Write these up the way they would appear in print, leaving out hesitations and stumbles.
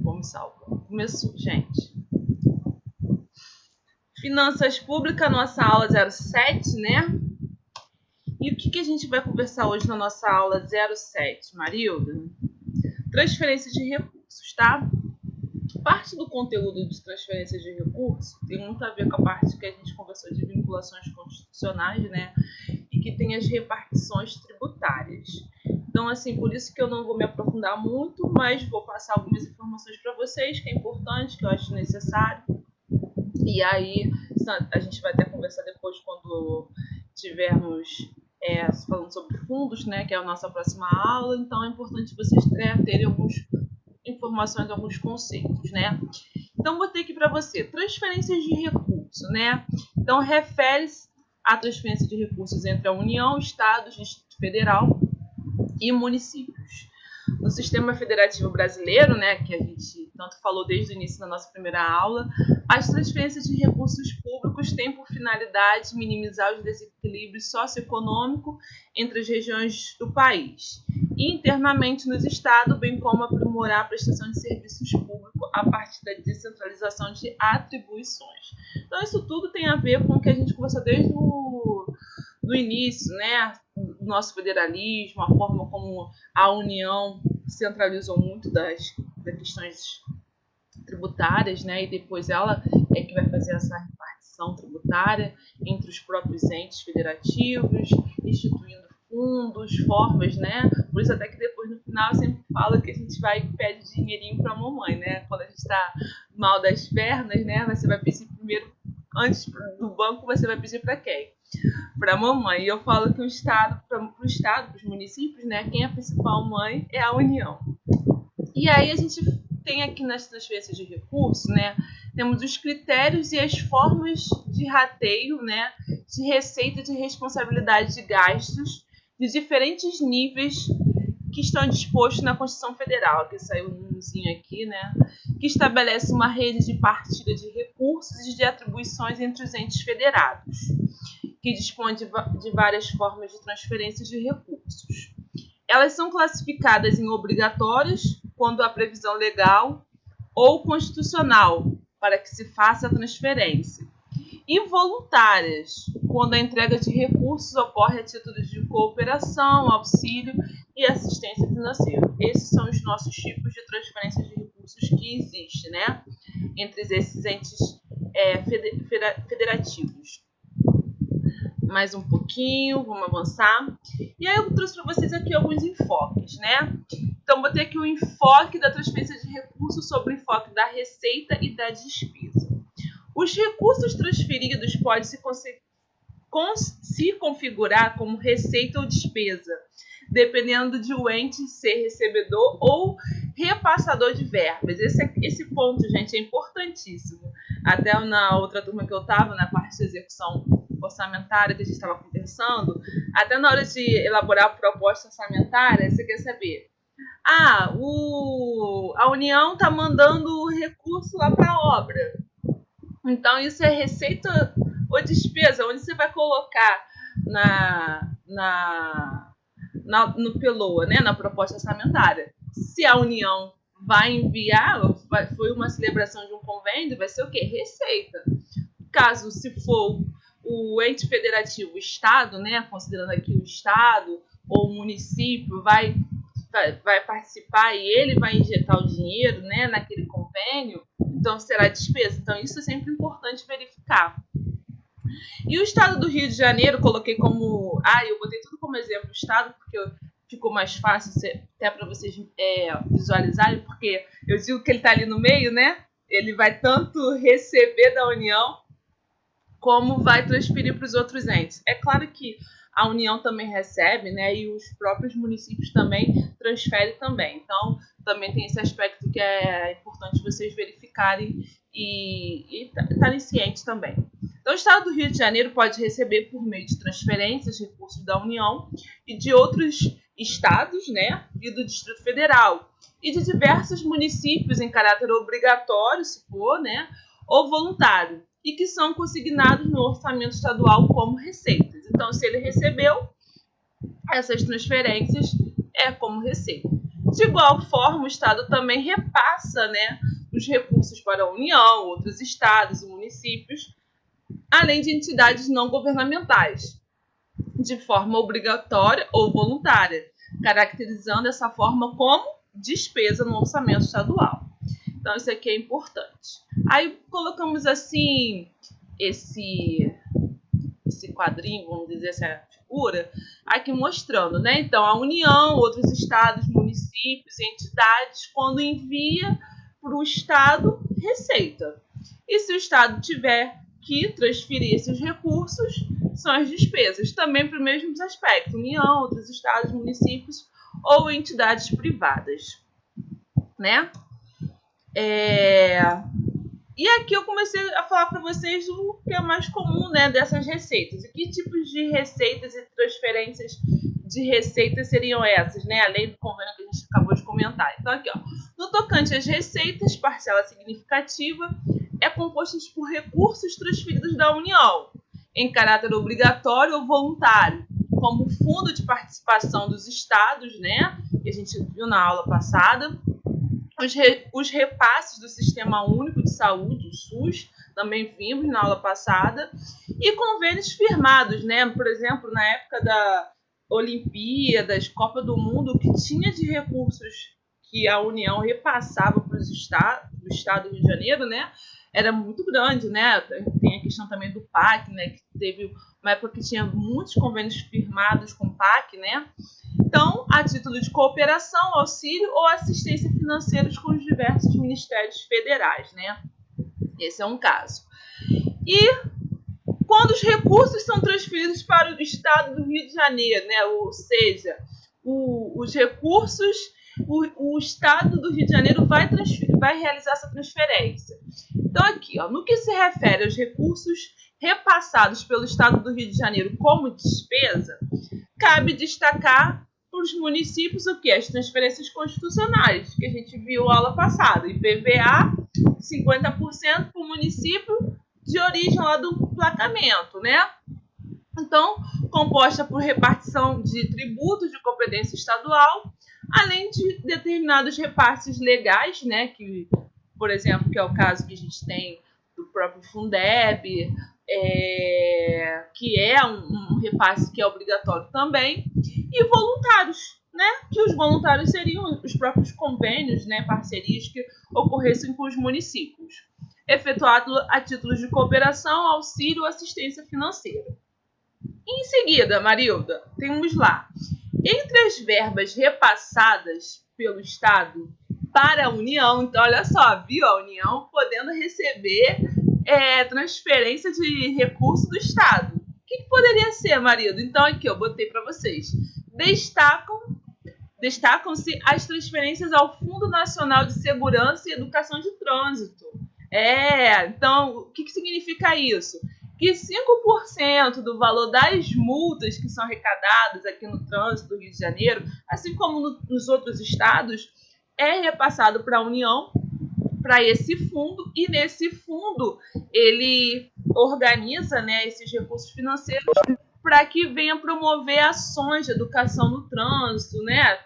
Vamos salvar. Começou, gente. Finanças públicas, nossa aula 07, né? E o que a gente vai conversar hoje na nossa aula 07, Marilda? Transferência de recursos, tá? Parte do conteúdo de transferência de recursos tem muito a ver com a parte que a gente conversou de vinculações constitucionais, né? E que tem as repartições tributárias. Então, assim, por isso que eu não vou me aprofundar muito, mas vou passar algumas informações para vocês, que é importante, que eu acho necessário. E aí, a gente vai até conversar depois quando tivermos falando sobre fundos, né, que é a nossa próxima aula. Então, é importante vocês terem algumas informações, alguns conceitos, né? Então, vou ter aqui para você transferências de recursos, né? Então, refere-se à transferência de recursos entre a União, Estados, Distrito Federal e municípios. No sistema federativo brasileiro, né, que a gente tanto falou desde o início da nossa primeira aula, as transferências de recursos públicos têm por finalidade minimizar os desequilíbrios socioeconômicos entre as regiões do país e internamente nos estados, bem como aprimorar a prestação de serviços públicos a partir da descentralização de atribuições. Então, isso tudo tem a ver com o que a gente conversou desde do início, né? Do nosso federalismo, a forma como a União centralizou muito das questões tributárias, né? E depois ela é que vai fazer essa repartição tributária entre os próprios entes federativos, instituindo fundos, formas, né? Por isso até que depois no final eu sempre falo que a gente vai e pede dinheirinho para a mamãe, né? Quando a gente está mal das pernas, né? Você vai pedir primeiro, antes do banco, você vai pedir para quem? Para a mamãe. E eu falo que o Estado, para os municípios, né? Quem é a principal mãe é a União. E aí a gente tem aqui nas transferências de recursos, né? Temos os critérios e as formas de rateio, né? De receita e de responsabilidade de gastos de diferentes níveis que estão dispostos na Constituição Federal, que saiu um númerozinho aqui, né? Que estabelece uma rede de partilha de recursos e de atribuições entre os entes federados, que dispõe de várias formas de transferência de recursos. Elas são classificadas em obrigatórias, quando há previsão legal, ou constitucional, para que se faça a transferência, e voluntárias, quando a entrega de recursos ocorre a título de cooperação, auxílio e assistência financeira. Esses são os nossos tipos de transferência de recursos que existem, né? Entre esses entes federativos. Mais um pouquinho, vamos avançar. E aí eu trouxe para vocês aqui alguns enfoques, né? Então, vou ter aqui o enfoque da transferência de recursos sobre o enfoque da receita e da despesa. Os recursos transferidos podem se configurar como receita ou despesa, dependendo de o ente ser recebedor ou repassador de verbas. Esse ponto, gente, é importantíssimo. Até na outra turma que eu estava, na parte de execução orçamentária que a gente estava conversando, até na hora de elaborar a proposta orçamentária, você quer saber, a União está mandando recurso lá para a obra. Então, isso é receita ou despesa, onde você vai colocar no PELOA, né, na proposta orçamentária. Se a União vai enviar, foi uma celebração de um convênio, vai ser o quê? Receita. Caso, se for o ente federativo, o Estado, né, considerando aqui o Estado ou o município, vai participar e ele vai injetar o dinheiro, né, naquele convênio, então será despesa. Então, isso é sempre importante verificar. E o Estado do Rio de Janeiro, coloquei como... eu botei tudo como exemplo do Estado, porque ficou mais fácil até para vocês visualizarem, porque eu digo que ele está ali no meio, né? Ele vai tanto receber da União, como vai transferir para os outros entes. É claro que a União também recebe, né? E os próprios municípios também transferem também. Então, também tem esse aspecto que é importante vocês verificarem e estarem cientes também. Então, o Estado do Rio de Janeiro pode receber por meio de transferências recursos da União e de outros estados, né? E do Distrito Federal. E de diversos municípios em caráter obrigatório, se for, né? Ou voluntário. E que são consignados no orçamento estadual como receitas. Então, se ele recebeu essas transferências, é como receita. De igual forma, o Estado também repassa, né, os recursos para a União, outros estados e municípios, além de entidades não governamentais, de forma obrigatória ou voluntária, caracterizando essa forma como despesa no orçamento estadual. Então, isso aqui é importante. Aí, colocamos assim esse quadrinho, vamos dizer, essa figura, aqui mostrando, né? Então, a União, outros estados, municípios e entidades, quando envia para o Estado, receita. E se o Estado tiver que transferir esses recursos, são as despesas, também para os mesmos aspectos, União, outros estados, municípios ou entidades privadas, né? E aqui eu comecei a falar para vocês o que é mais comum, né, dessas receitas. E que tipos de receitas e transferências de receitas seriam essas, né, além do convênio que a gente acabou de comentar. Então aqui, ó, no tocante às receitas, parcela significativa é composta por recursos transferidos da União, em caráter obrigatório ou voluntário, como o Fundo de Participação dos Estados, né, que a gente viu na aula passada, os repasses do Sistema Único de Saúde, o SUS, também vimos na aula passada, e convênios firmados, né? Por exemplo, na época da Olimpíadas, Copa do Mundo, o que tinha de recursos que a União repassava para os estados, do Estado do Rio de Janeiro, né? Era muito grande, né? Tem a questão também do PAC, né? Que teve uma época que tinha muitos convênios firmados com o PAC, né? Então, a título de cooperação, auxílio ou assistência financeira com os diversos ministérios federais, né? Esse é um caso. E quando os recursos são transferidos para o Estado do Rio de Janeiro, né? Ou seja, os recursos, o Estado do Rio de Janeiro vai realizar essa transferência. Então, aqui, ó, no que se refere aos recursos repassados pelo Estado do Rio de Janeiro como despesa, cabe destacar para os municípios o que? As transferências constitucionais, que a gente viu na aula passada. IPVA, 50% para o município de origem lá do placamento, né? Então, composta por repartição de tributos de competência estadual, além de determinados repasses legais, né? Que, por exemplo, que é o caso que a gente tem do próprio Fundeb, que é um repasse que é obrigatório também, e voluntários, né? Que os voluntários seriam os próprios convênios, né? Parcerias que ocorressem com os municípios, efetuado a títulos de cooperação, auxílio ou assistência financeira. Em seguida, Marilda, temos lá, entre as verbas repassadas pelo Estado para a União, então olha só, viu? A União podendo receber transferência de recurso do Estado. O que poderia ser, Marilda? Então aqui eu botei para vocês. Destacam-se as transferências ao Fundo Nacional de Segurança e Educação de Trânsito. Então, o que significa isso? Que 5% do valor das multas que são arrecadadas aqui no trânsito do Rio de Janeiro, assim como nos outros estados, é repassado para a União, para esse fundo, e nesse fundo ele organiza, né, esses recursos financeiros para que venha promover ações de educação no trânsito, né?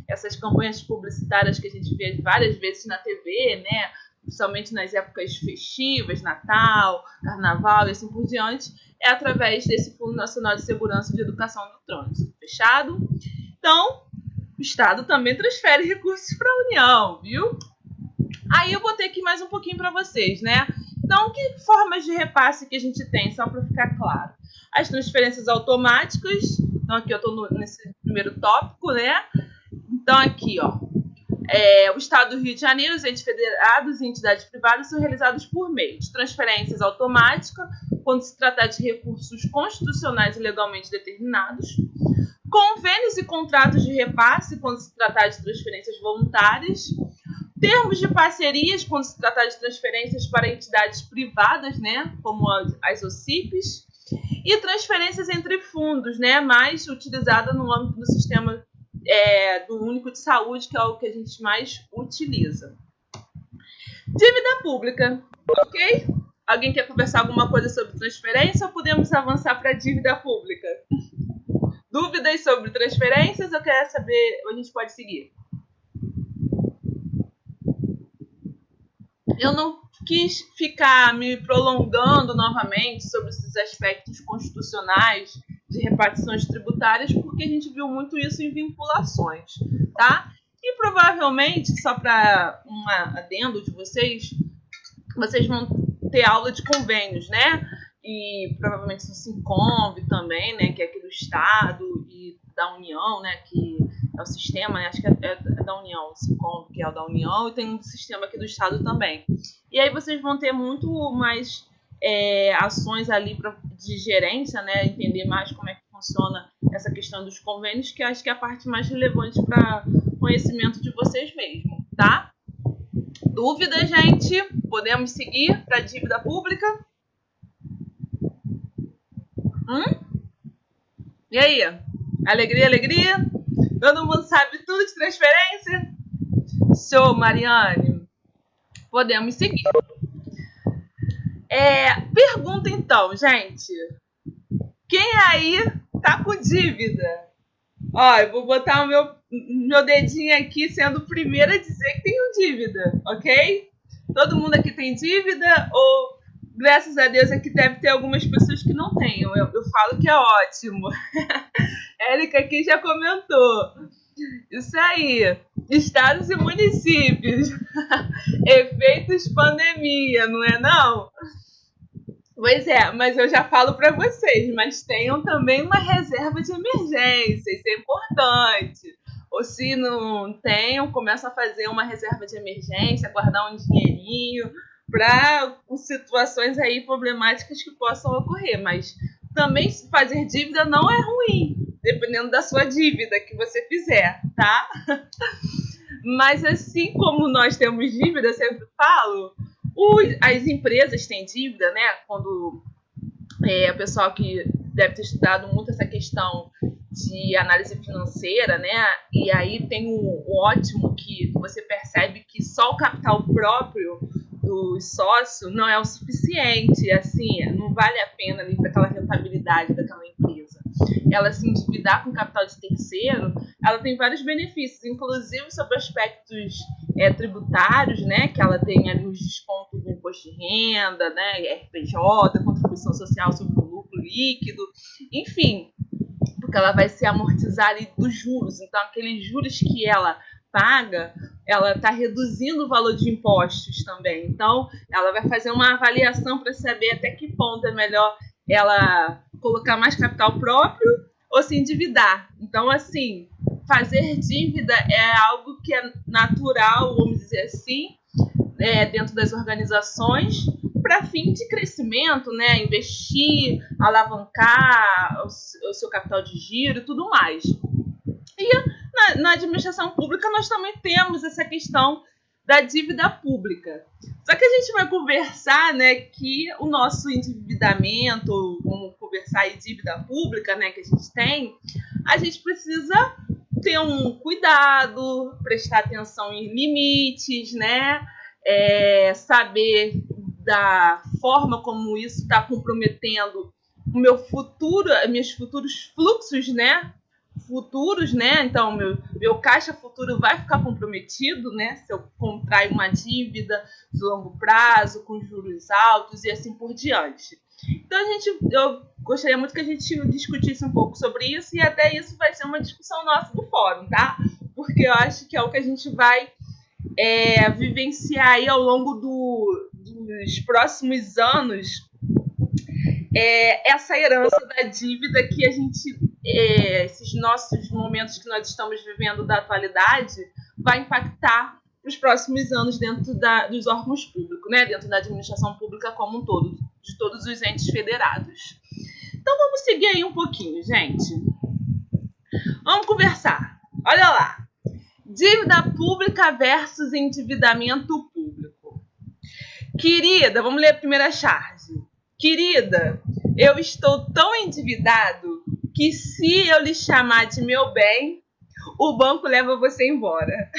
Essas campanhas publicitárias que a gente vê várias vezes na TV, né? Principalmente nas épocas festivas, Natal, Carnaval e assim por diante, é através desse Fundo Nacional de Segurança e de Educação no Trânsito. Fechado? Então, o Estado também transfere recursos para a União, viu? Aí eu botei aqui mais um pouquinho para vocês, né? Então, que formas de repasse que a gente tem, só para ficar claro? As transferências automáticas. Então, aqui eu estou nesse primeiro tópico, né? Então, aqui, ó. O Estado do Rio de Janeiro, os entes federados e entidades privadas são realizados por meio de transferências automáticas, quando se tratar de recursos constitucionais e legalmente determinados, convênios e contratos de repasse, quando se tratar de transferências voluntárias, termos de parcerias, quando se tratar de transferências para entidades privadas, né, como as OCIPs, e transferências entre fundos, né, mais utilizada no âmbito do sistema do Único de Saúde, que é o que a gente mais utiliza. Dívida pública, ok? Alguém quer conversar alguma coisa sobre transferência ou podemos avançar para a dívida pública? Dúvidas sobre transferências ou quer saber, ou a gente pode seguir? Eu não quis ficar me prolongando novamente sobre esses aspectos constitucionais de repartições tributárias, porque a gente viu muito isso em vinculações, tá? E provavelmente, só para um adendo de vocês vão ter aula de convênios, né? E provavelmente no Sinconv também, né? Que é aqui do Estado e da União, né? Que é o sistema, né? Acho que é da União, o Sinconv, que é o da União, e tem um sistema aqui do Estado também. E aí vocês vão ter muito mais ações ali de gerência, né? Entender mais como é que funciona essa questão dos convênios, que acho que é a parte mais relevante para conhecimento de vocês mesmo, tá? Dúvida, gente? Podemos seguir para a dívida pública? E aí? Alegria, alegria? Todo mundo sabe tudo de transferência? Show, Mariane. Podemos seguir. Pergunta então, gente. Quem aí tá com dívida? Ó, eu vou botar o meu dedinho aqui sendo o primeiro a dizer que tenho dívida, ok? Todo mundo aqui tem dívida ou, graças a Deus, aqui deve ter algumas pessoas que não tenham. Eu falo que é ótimo. Érica aqui já comentou. Isso aí. Estados e municípios. Efeitos pandemia, não é não? Pois é, mas eu já falo para vocês, mas tenham também uma reserva de emergência, isso é importante. Ou se não tenham, começam a fazer uma reserva de emergência, guardar um dinheirinho para situações aí problemáticas que possam ocorrer. Mas também fazer dívida não é ruim, dependendo da sua dívida que você fizer, tá? Mas assim como nós temos dívida, eu sempre falo, as empresas têm dívida, né? Quando o pessoal que deve ter estudado muito essa questão de análise financeira, né? E aí tem o ótimo que você percebe que só o capital próprio do sócio não é o suficiente, assim, não vale a pena ali para aquela rentabilidade daquela empresa. Ela se endividar com capital de terceiro, ela tem vários benefícios, inclusive sobre aspectos tributários, né? Que ela tem ali os descontos do imposto de renda, né? RPJ, contribuição social sobre o lucro líquido, enfim, porque ela vai se amortizar ali dos juros. Então, aqueles juros que ela paga, ela está reduzindo o valor de impostos também. Então, ela vai fazer uma avaliação para saber até que ponto é melhor ela colocar mais capital próprio ou se endividar. Então, assim, fazer dívida é algo que é natural, vamos dizer assim, dentro das organizações, para fim de crescimento, né? Investir, alavancar o seu capital de giro e tudo mais. E na administração pública nós também temos essa questão da dívida pública. Só que a gente vai conversar, né, que o nosso endividamento, vamos conversar aí dívida pública, né, que a gente precisa ter um cuidado, prestar atenção em limites, né, saber da forma como isso está comprometendo o meu futuro, meus futuros fluxos, né, então meu caixa futuro vai ficar comprometido, né, se eu contrair uma dívida de longo prazo, com juros altos e assim por diante. Então eu gostaria muito que a gente discutisse um pouco sobre isso, e até isso vai ser uma discussão nossa do fórum, tá? Porque eu acho que é o que a gente vai vivenciar aí ao longo dos próximos anos, essa herança da dívida que a gente, esses nossos momentos que nós estamos vivendo da atualidade, vai impactar os próximos anos dentro dos órgãos públicos, né? Dentro da administração pública como um todo, de todos os entes federados. Então vamos seguir aí um pouquinho, gente. Vamos conversar. Olha lá. Dívida pública versus endividamento público. Querida, vamos ler a primeira charge. Querida, eu estou tão endividado que se eu lhe chamar de meu bem, o banco leva você embora.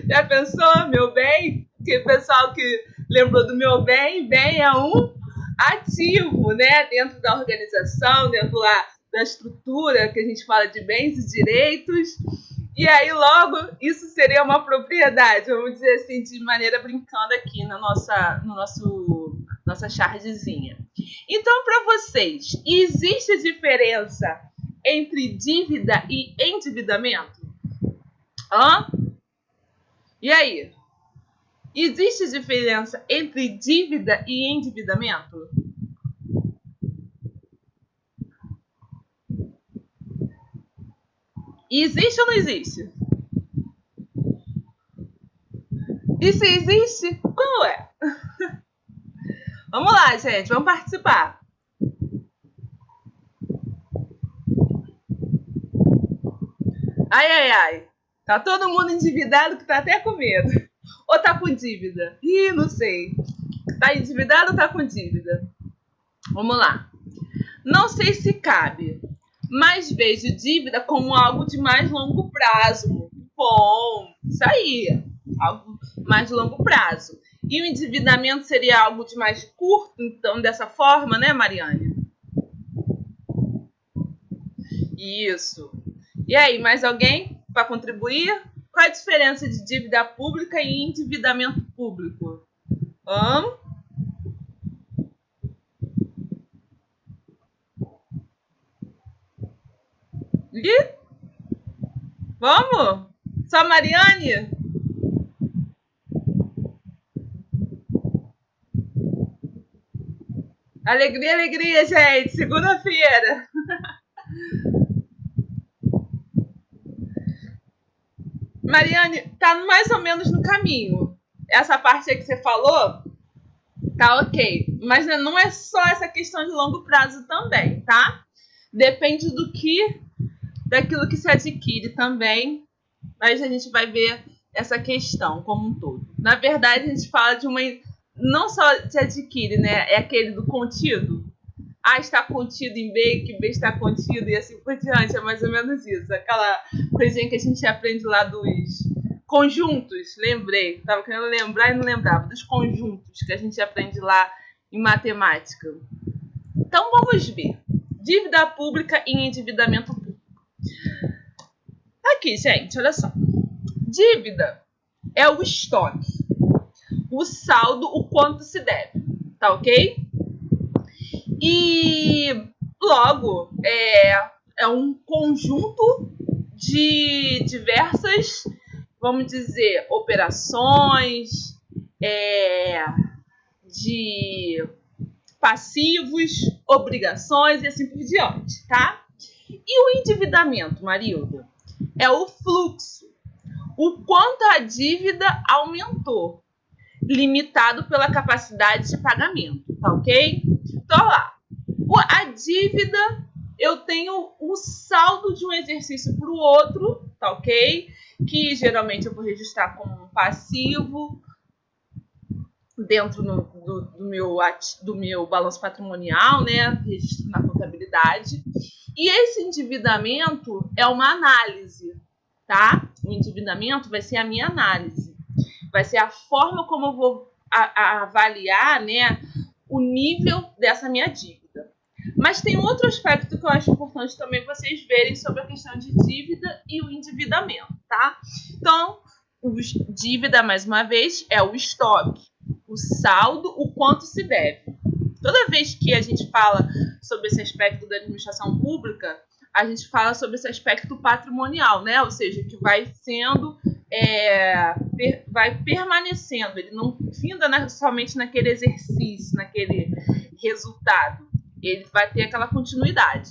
Já pensou, meu bem? Que o pessoal que lembrou do meu bem, bem é um ativo, né? Dentro da organização, dentro lá da estrutura que a gente fala de bens e direitos. E aí, logo, isso seria uma propriedade, vamos dizer assim, de maneira brincando aqui na nossa chargezinha. Então, para vocês, existe diferença entre dívida e endividamento? Hã? E aí? Existe diferença entre dívida e endividamento? Existe ou não existe? E se existe, qual é? Vamos lá, gente, vamos participar. Ai, ai, ai. Tá todo mundo endividado que tá até com medo. Ou tá com dívida? Ih, não sei. Tá endividado ou tá com dívida? Vamos lá. Não sei se cabe, mas vejo dívida como algo de mais longo prazo. Bom, isso aí. Algo mais de longo prazo. E o endividamento seria algo de mais curto, então, dessa forma, né, Mariane? Isso. E aí, mais alguém para contribuir? Qual a diferença de dívida pública e endividamento público? E vamos? Só Mariane? Alegria, alegria, gente. Segunda-feira. Mariane, tá mais ou menos no caminho. Essa parte aí que você falou, tá ok. Mas não é só essa questão de longo prazo também, tá? Depende daquilo que se adquire também. Mas a gente vai ver essa questão como um todo. Na verdade, a gente fala de uma. Não só se adquire, né? É aquele do contido. A está contido em B, que B está contido e assim por diante. É mais ou menos isso. Aquela coisinha que a gente aprende lá dos conjuntos. Lembrei. Estava querendo lembrar e não lembrava. Dos conjuntos que a gente aprende lá em matemática. Então, vamos ver. Dívida pública e endividamento público. Aqui, gente, olha só. Dívida é o estoque. O saldo, o quanto se deve. Tá ok? E logo é um conjunto de diversas, vamos dizer, operações, de passivos, obrigações e assim por diante, tá? E o endividamento, Marilda, é o fluxo, o quanto a dívida aumentou, limitado pela capacidade de pagamento, tá ok? Então, lá, a dívida, eu tenho o saldo de um exercício para o outro, tá ok? Que geralmente eu vou registrar como um passivo dentro do meu balanço patrimonial, né? Registro na contabilidade. E esse endividamento é uma análise, tá? O endividamento vai ser a minha análise. Vai ser a forma como eu vou avaliar, né, o nível dessa minha dívida. Mas tem outro aspecto que eu acho importante também vocês verem sobre a questão de dívida e o endividamento, tá? Então, dívida, mais uma vez, é o estoque, o saldo, o quanto se deve. Toda vez que a gente fala sobre esse aspecto da administração pública, a gente fala sobre esse aspecto patrimonial, né? Ou seja, que vai sendo, vai permanecendo, ele não finda somente naquele exercício, naquele resultado, ele vai ter aquela continuidade.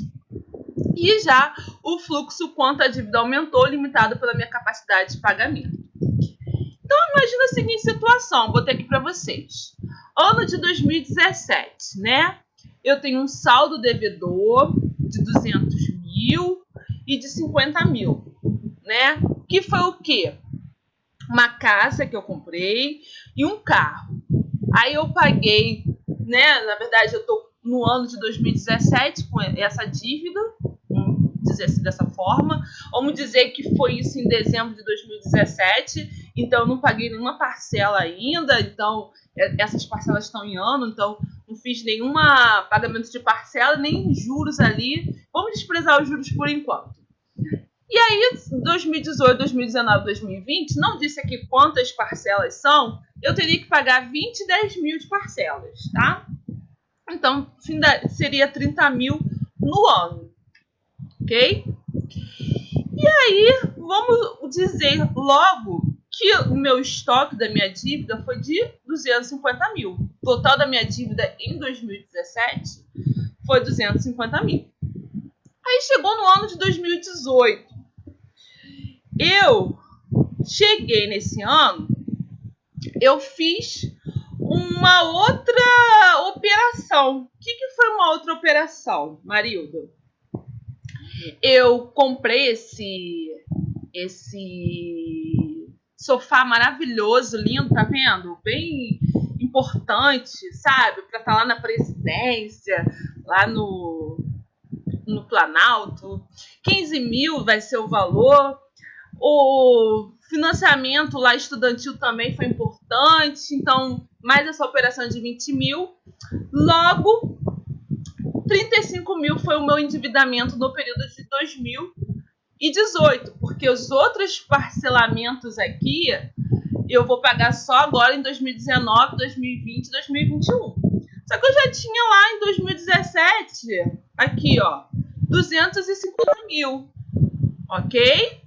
E já o fluxo, quanto a dívida aumentou, limitado pela minha capacidade de pagamento. Então, imagina a seguinte situação, vou ter aqui para vocês. Ano de 2017, né? Eu tenho um saldo devedor de 200 mil e de 50 mil, né? Que foi o quê? Uma casa que eu comprei e um carro. Aí eu paguei, né? Na verdade, eu tô no ano de 2017 com essa dívida, vamos dizer assim dessa forma. Vamos dizer que foi isso em dezembro de 2017, então eu não paguei nenhuma parcela ainda, então essas parcelas estão em ano, então não fiz nenhum pagamento de parcela, nem juros ali. Vamos desprezar os juros por enquanto. E aí, 2018, 2019, 2020, não disse aqui quantas parcelas são, eu teria que pagar 20 e 10 mil de parcelas, tá? Então, seria 30 mil no ano, ok? E aí, vamos dizer logo que o meu estoque da minha dívida foi de 250 mil. O total da minha dívida em 2017 foi 250 mil. Aí chegou no ano de 2018. Eu cheguei nesse ano, eu fiz uma outra operação. O que foi uma outra operação, Marilda? Eu comprei esse sofá maravilhoso, lindo, tá vendo? Bem importante, sabe? Para estar lá na presidência, lá no Planalto. 15 mil vai ser o valor. O financiamento lá estudantil também foi importante. Então, mais essa operação de 20 mil. Logo, 35 mil foi o meu endividamento no período de 2018, porque os outros parcelamentos aqui eu vou pagar só agora em 2019, 2020 e 2021. Só que eu já tinha lá em 2017, aqui ó, 250 mil, ok?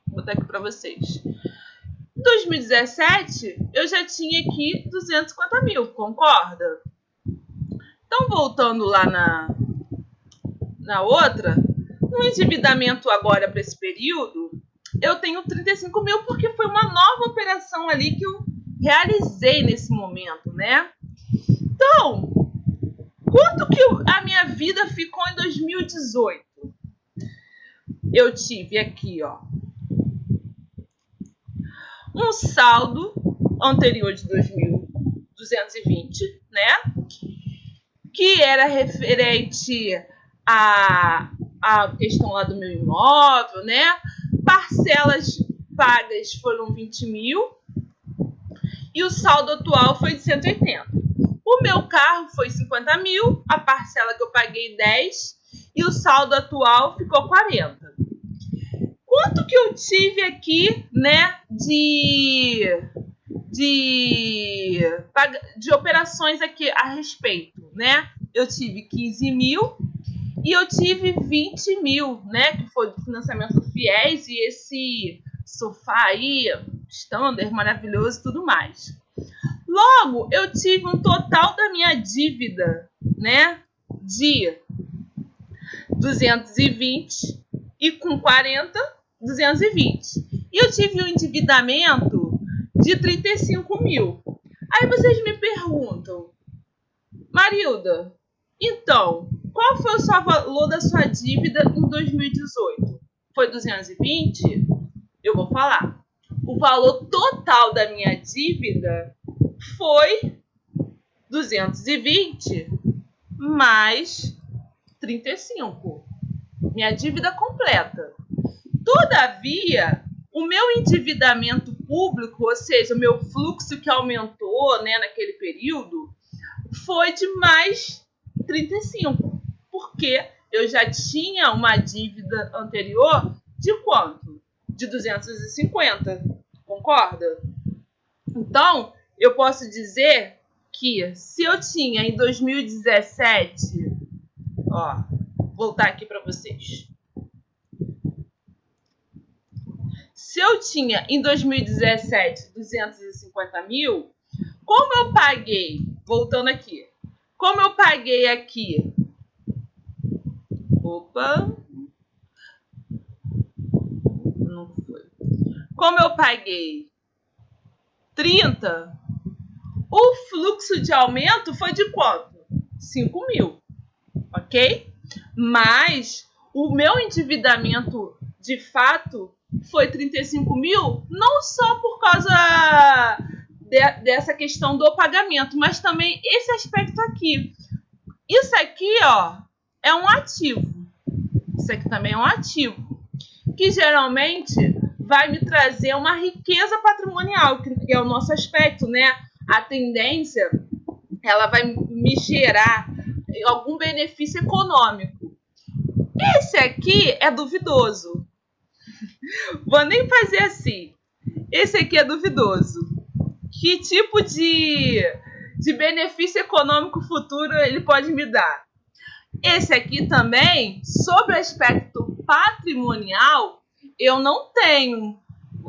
Vou botar aqui para vocês. Em 2017, eu já tinha aqui 250 mil, concorda? Então, voltando lá na outra, no endividamento agora para esse período, eu tenho 35 mil porque foi uma nova operação ali que eu realizei nesse momento, né? Então, quanto que a minha vida ficou em 2018? Eu tive aqui, ó, um saldo anterior de 2.220, né? Que era referente à questão lá do meu imóvel, né? Parcelas pagas foram 20 mil e o saldo atual foi de 180. O meu carro foi 50 mil, a parcela que eu paguei 10 e o saldo atual ficou 40. Quanto que eu tive aqui, né, de operações aqui a respeito, né? Eu tive 15 mil e eu tive 20 mil, né? Que foi do financiamento do FIES e esse sofá aí, standard, maravilhoso e tudo mais. Logo, eu tive um total da minha dívida, né? De 220 e com 40, 220. E eu tive um endividamento de 35 mil. Aí vocês me perguntam, Marilda, então, qual foi o valor da sua dívida em 2018? Foi 220? Eu vou falar. O valor total da minha dívida foi 220 mais 35. Minha dívida completa. Todavia, o meu endividamento público, ou seja, o meu fluxo que aumentou, né, naquele período, foi de mais 35. Porque eu já tinha uma dívida anterior de quanto? De 250. Concorda? Então, eu posso dizer que se eu tinha em 2017, ó, vou voltar aqui para vocês. Se eu tinha em 2017 250 mil, como eu paguei, voltando aqui, como eu paguei aqui, não foi. Como eu paguei 30, o fluxo de aumento foi de quanto? 5 mil, ok? Mas o meu endividamento, de fato, foi 35 mil, não só por causa dessa questão do pagamento, mas também esse aspecto aqui. Isso aqui, ó, é um ativo. Isso aqui também é um ativo, que geralmente vai me trazer uma riqueza patrimonial, que é o nosso aspecto, né? A tendência, ela vai me gerar algum benefício econômico. Esse aqui é duvidoso. Vou nem fazer assim. Esse aqui é duvidoso. Que tipo de benefício econômico futuro ele pode me dar? Esse aqui também, sobre o aspecto patrimonial, eu não tenho.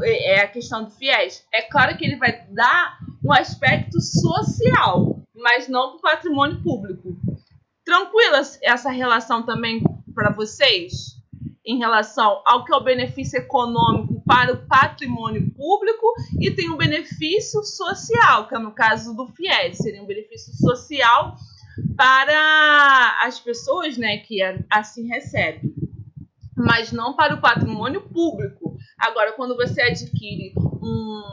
É a questão do FIES. É claro que ele vai dar um aspecto social, mas não para o patrimônio público. Tranquila essa relação também para vocês? Em relação ao que é o benefício econômico para o patrimônio público e tem um benefício social, que é no caso do FIES, seria um benefício social para as pessoas, né, que assim recebem, mas não para o patrimônio público. Agora, quando você adquire um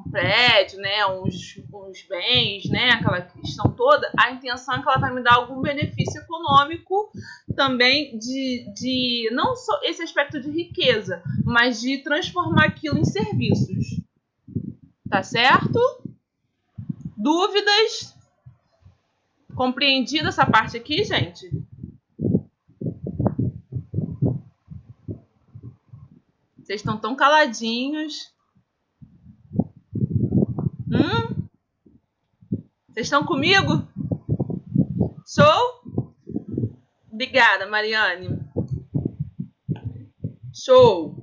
prédio, né, uns bens, né, aquela questão toda, a intenção é que ela vai me dar algum benefício econômico também de não só esse aspecto de riqueza, mas de transformar aquilo em serviços. Tá certo? Dúvidas? Compreendida essa parte aqui, gente? Vocês estão tão caladinhos. Vocês estão comigo? Show? Obrigada, Mariane. Show.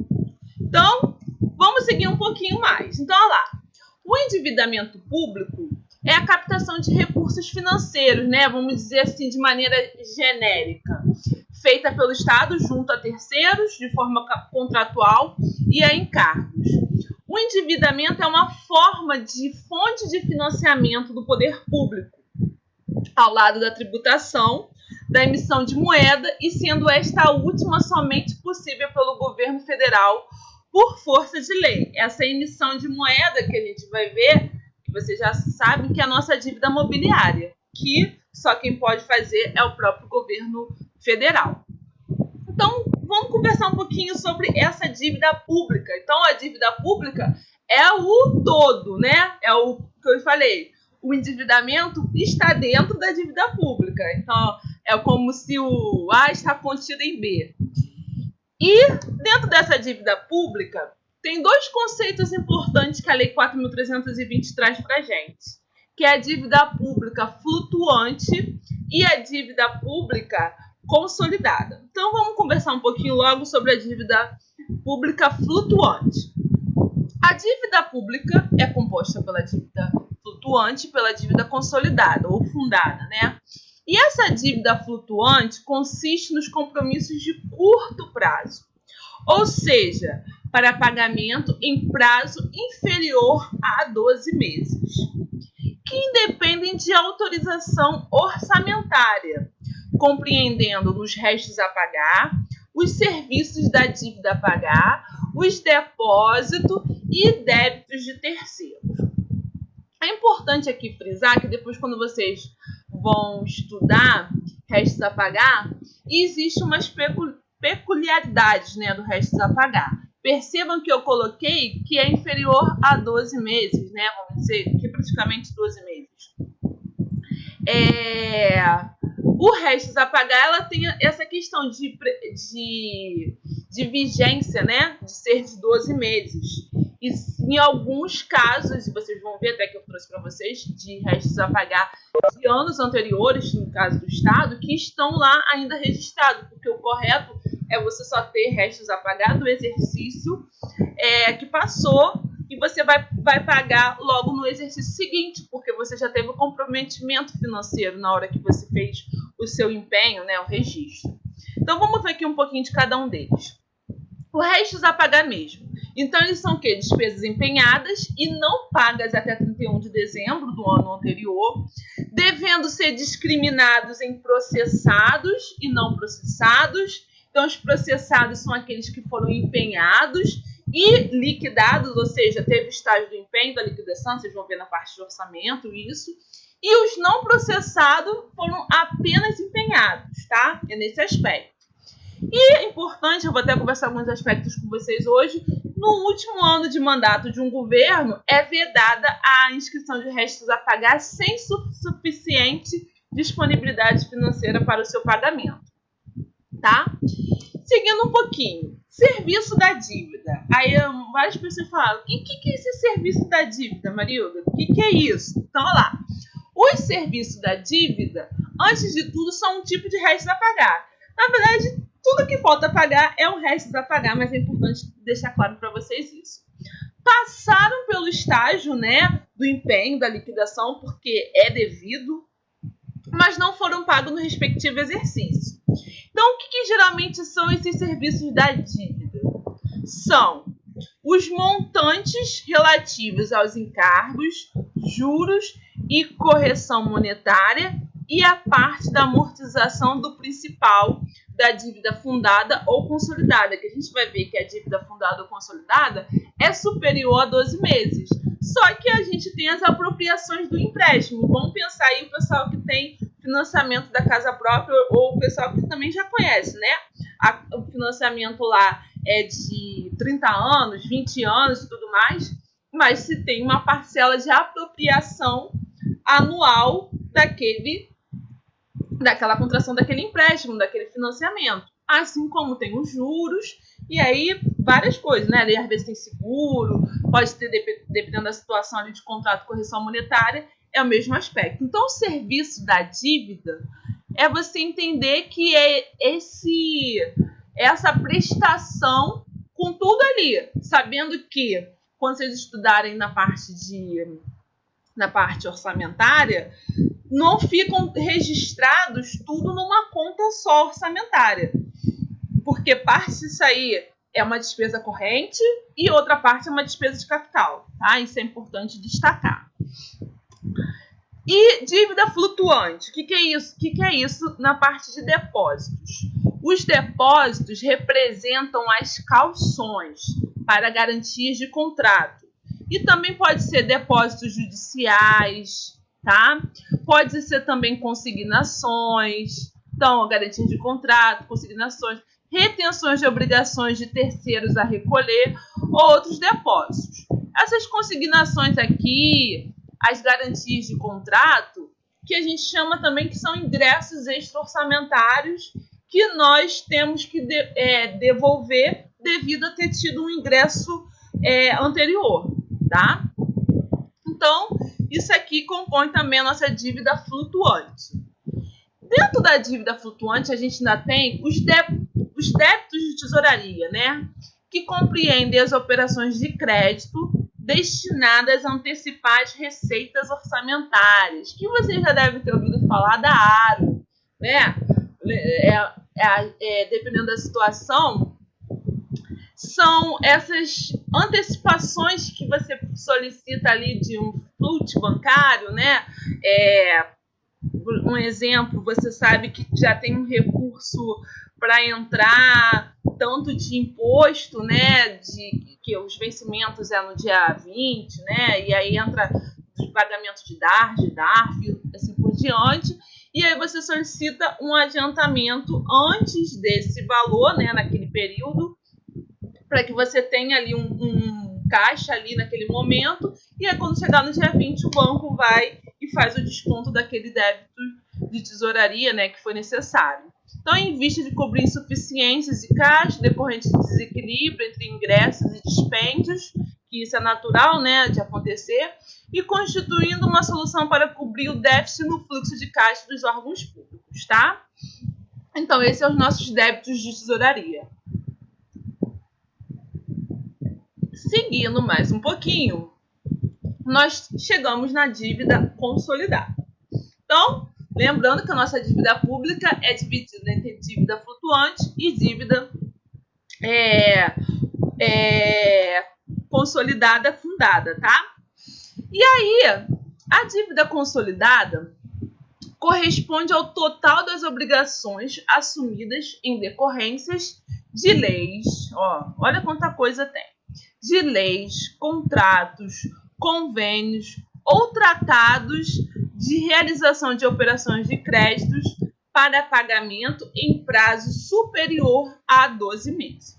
Então, vamos seguir um pouquinho mais. Então, olha lá. O endividamento público é a captação de recursos financeiros, né? Vamos dizer assim, de maneira genérica, feita pelo Estado junto a terceiros, de forma contratual e a encargos. O endividamento é uma forma de fonte de financiamento do poder público, ao lado da tributação, da emissão de moeda, e sendo esta última somente possível pelo governo federal por força de lei. Essa emissão de moeda que a gente vai ver, que vocês já sabem, que é a nossa dívida mobiliária, que só quem pode fazer é o próprio governo federal. Então, vamos conversar um pouquinho sobre essa dívida pública. Então, a dívida pública é o todo, né? É o que eu falei. O endividamento está dentro da dívida pública. Então, é como se o A está contido em B. E, dentro dessa dívida pública, tem dois conceitos importantes que a Lei 4.320 traz para a gente, que é a dívida pública flutuante e a dívida pública consolidada. Então, vamos conversar um pouquinho logo sobre a dívida pública flutuante. A dívida pública é composta pela dívida flutuante e pela dívida consolidada ou fundada, né? E essa dívida flutuante consiste nos compromissos de curto prazo, ou seja, para pagamento em prazo inferior a 12 meses, que independem de autorização orçamentária, compreendendo os restos a pagar, os serviços da dívida a pagar, os depósitos e débitos de terceiros. É importante aqui frisar que depois, quando vocês vão estudar restos a pagar, existe umas peculiaridades, né, do restos a pagar. Percebam que eu coloquei que é inferior a 12 meses, né? Vamos dizer que praticamente 12 meses. O restos a pagar, ela tem essa questão de vigência, né? De ser de 12 meses. E em alguns casos, vocês vão ver até que eu trouxe para vocês, de restos a pagar de anos anteriores, no caso do Estado, que estão lá ainda registrados, porque o correto é você só ter restos a pagar do exercício que passou, e você vai pagar logo no exercício seguinte, porque você já teve o comprometimento financeiro na hora que você fez o seu empenho, né, o registro. Então, vamos ver aqui um pouquinho de cada um deles. O restos a pagar mesmo. Então, eles são o quê? Despesas empenhadas e não pagas até 31 de dezembro do ano anterior, devendo ser discriminados em processados e não processados. Então, os processados são aqueles que foram empenhados e liquidados, ou seja, teve o estágio do empenho, da liquidação, vocês vão ver na parte de orçamento isso. E os não processados foram apenas empenhados, tá? É nesse aspecto. E é importante, eu vou até conversar alguns aspectos com vocês hoje, no último ano de mandato de um governo, é vedada a inscrição de restos a pagar sem suficiente disponibilidade financeira para o seu pagamento, tá? Seguindo um pouquinho, Serviço da dívida. Aí várias pessoas falam, o que é esse serviço da dívida, Marilda? O que é isso? Então, olha lá. Os serviços da dívida, antes de tudo, são um tipo de restos a pagar. Na verdade, tudo que falta pagar é um restos a pagar, mas é importante deixar claro para vocês isso. Passaram pelo estágio, né, do empenho, da liquidação, porque é devido, mas não foram pagos no respectivo exercício. Então, o que geralmente são esses serviços da dívida? São os montantes relativos aos encargos, juros e correção monetária e a parte da amortização do principal da dívida fundada ou consolidada, que a gente vai ver que a dívida fundada ou consolidada é superior a 12 meses. Só que a gente tem as apropriações do empréstimo. Vamos pensar aí o pessoal que tem financiamento da casa própria ou o pessoal que também já conhece, né? O financiamento lá é de 30 anos, 20 anos e tudo mais, mas se tem uma parcela de apropriação anual daquela contração daquele empréstimo, daquele financiamento. Assim como tem os juros e aí várias coisas, né? Às vezes tem seguro, pode ter, dependendo da situação ali de contrato, correção monetária, é o mesmo aspecto. Então, o serviço da dívida é você entender que é essa prestação com tudo ali, sabendo que quando vocês estudarem na parte orçamentária, não ficam registrados tudo numa conta só orçamentária, porque parte disso aí é uma despesa corrente e outra parte é uma despesa de capital, tá? Isso é importante destacar. E dívida flutuante, o que é isso? O que é isso na parte de depósitos? Os depósitos representam as cauções para garantias de contrato. E também pode ser depósitos judiciais, tá? Pode ser também consignações, então, garantias de contrato, consignações, retenções de obrigações de terceiros a recolher, ou outros depósitos. Essas consignações aqui, as garantias de contrato, que a gente chama também que são ingressos extra-orçamentários que nós temos que devolver devido a ter tido um ingresso anterior, tá? Então, isso aqui compõe também a nossa dívida flutuante. Dentro da dívida flutuante, a gente ainda tem os débitos de tesouraria, né? Que compreendem as operações de crédito destinadas a antecipar as receitas orçamentárias, que você já deve ter ouvido falar da ARO, né? Dependendo da situação, são essas antecipações que você solicita ali de um fluxo bancário, né? Um exemplo, você sabe que já tem um recurso para entrar tanto de imposto, né, que os vencimentos é no dia 20, né, e aí entra os pagamentos de DARF, assim por diante, e aí você solicita um adiantamento antes desse valor, né, naquele período, para que você tenha ali um caixa ali naquele momento, e aí quando chegar no dia 20, o banco vai e faz o desconto daquele débito de tesouraria, né, que foi necessário. Então, em vista de cobrir insuficiências de caixa decorrentes de desequilíbrio entre ingressos e dispêndios, que isso é natural, né, de acontecer, e constituindo uma solução para cobrir o déficit no fluxo de caixa dos órgãos públicos, tá? Então, esses são os nossos débitos de tesouraria. Seguindo mais um pouquinho, nós chegamos na dívida consolidada. Então, lembrando que a nossa dívida pública é dividida entre dívida flutuante e dívida consolidada fundada, tá? E aí, a dívida consolidada corresponde ao total das obrigações assumidas em decorrências de leis. Olha quanta coisa tem. De leis, contratos, convênios ou tratados de realização de operações de créditos para pagamento em prazo superior a 12 meses.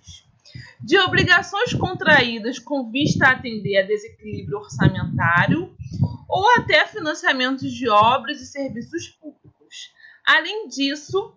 De obrigações contraídas com vista a atender a desequilíbrio orçamentário ou até financiamentos de obras e serviços públicos. Além disso,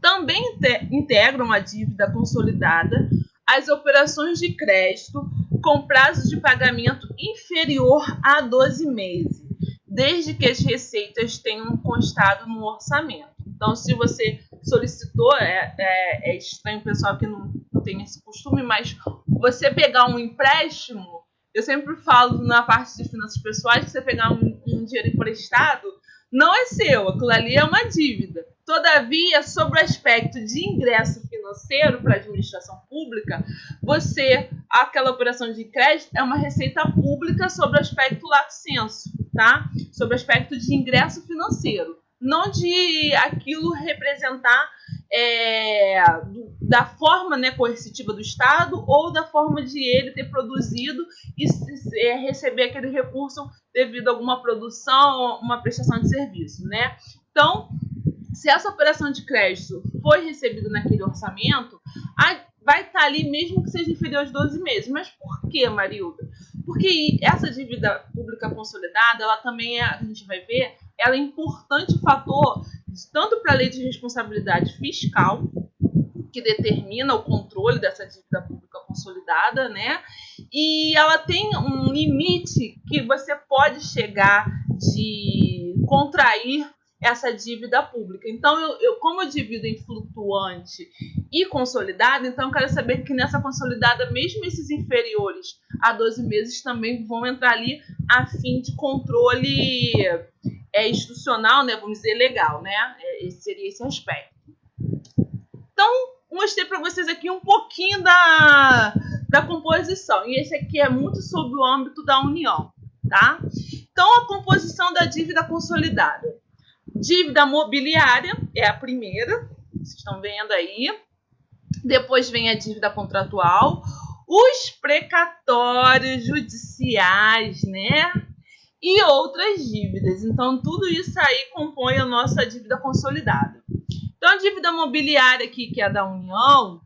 também integram a dívida consolidada as operações de crédito com prazo de pagamento inferior a 12 meses, desde que as receitas tenham constado no orçamento. Então, se você solicitou, é estranho o pessoal que não tem esse costume, mas você pegar um empréstimo, eu sempre falo na parte de finanças pessoais que você pegar um dinheiro emprestado, não é seu, aquilo ali é uma dívida. Todavia, sobre o aspecto de ingresso financeiro para a administração pública, aquela operação de crédito é uma receita pública sobre o aspecto lato sensu, tá? Sobre o aspecto de ingresso financeiro, não de aquilo representar da forma, né, coercitiva do Estado ou da forma de ele ter produzido e receber aquele recurso devido a alguma produção ou uma prestação de serviço, né? Então, se essa operação de crédito foi recebida naquele orçamento, vai estar ali mesmo que seja inferior aos 12 meses. Mas por que, Marilda? Porque essa dívida pública consolidada, ela também a gente vai ver, ela é importante fator tanto para a lei de responsabilidade fiscal, que determina o controle dessa dívida pública consolidada, né? E ela tem um limite que você pode chegar de contrair essa dívida pública. Então, como eu divido em flutuante e consolidada, então eu quero saber que nessa consolidada, mesmo esses inferiores a 12 meses também vão entrar ali a fim de controle institucional, né? Vamos dizer, legal, né? Seria esse aspecto. Então, mostrei para vocês aqui um pouquinho da composição. E esse aqui é muito sobre o âmbito da União, tá? Então, a composição da dívida consolidada. Dívida mobiliária é a primeira, vocês estão vendo aí. Depois vem a dívida contratual, os precatórios judiciais, né? E outras dívidas. Então, tudo isso aí compõe a nossa dívida consolidada. Então, a dívida mobiliária aqui, que é a da União,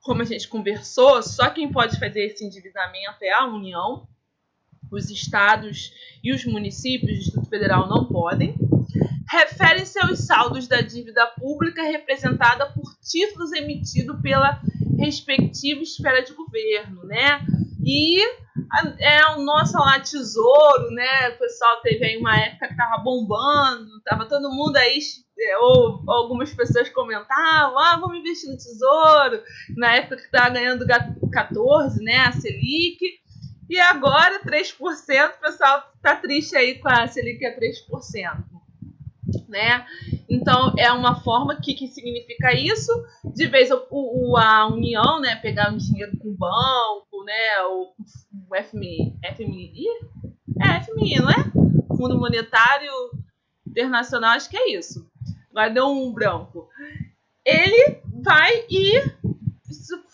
como a gente conversou, só quem pode fazer esse endividamento é a União. Os estados e os municípios do Distrito Federal não podem. Refere-se aos saldos da dívida pública representada por títulos emitidos pela respectiva esfera de governo, né? E o nosso lá tesouro, né? O pessoal teve aí uma época que estava bombando, estava todo mundo aí, ou algumas pessoas comentavam, vamos investir no tesouro, na época que estava ganhando 14, né? A Selic. E agora 3%, o pessoal está triste aí com a Selic a 3%. Né? Então, é uma forma que significa isso. De vez a União, né, pegar um dinheiro com o banco, né, o FMI, FMI, não é? Fundo Monetário Internacional, acho que é isso. Agora deu um branco. Ele vai e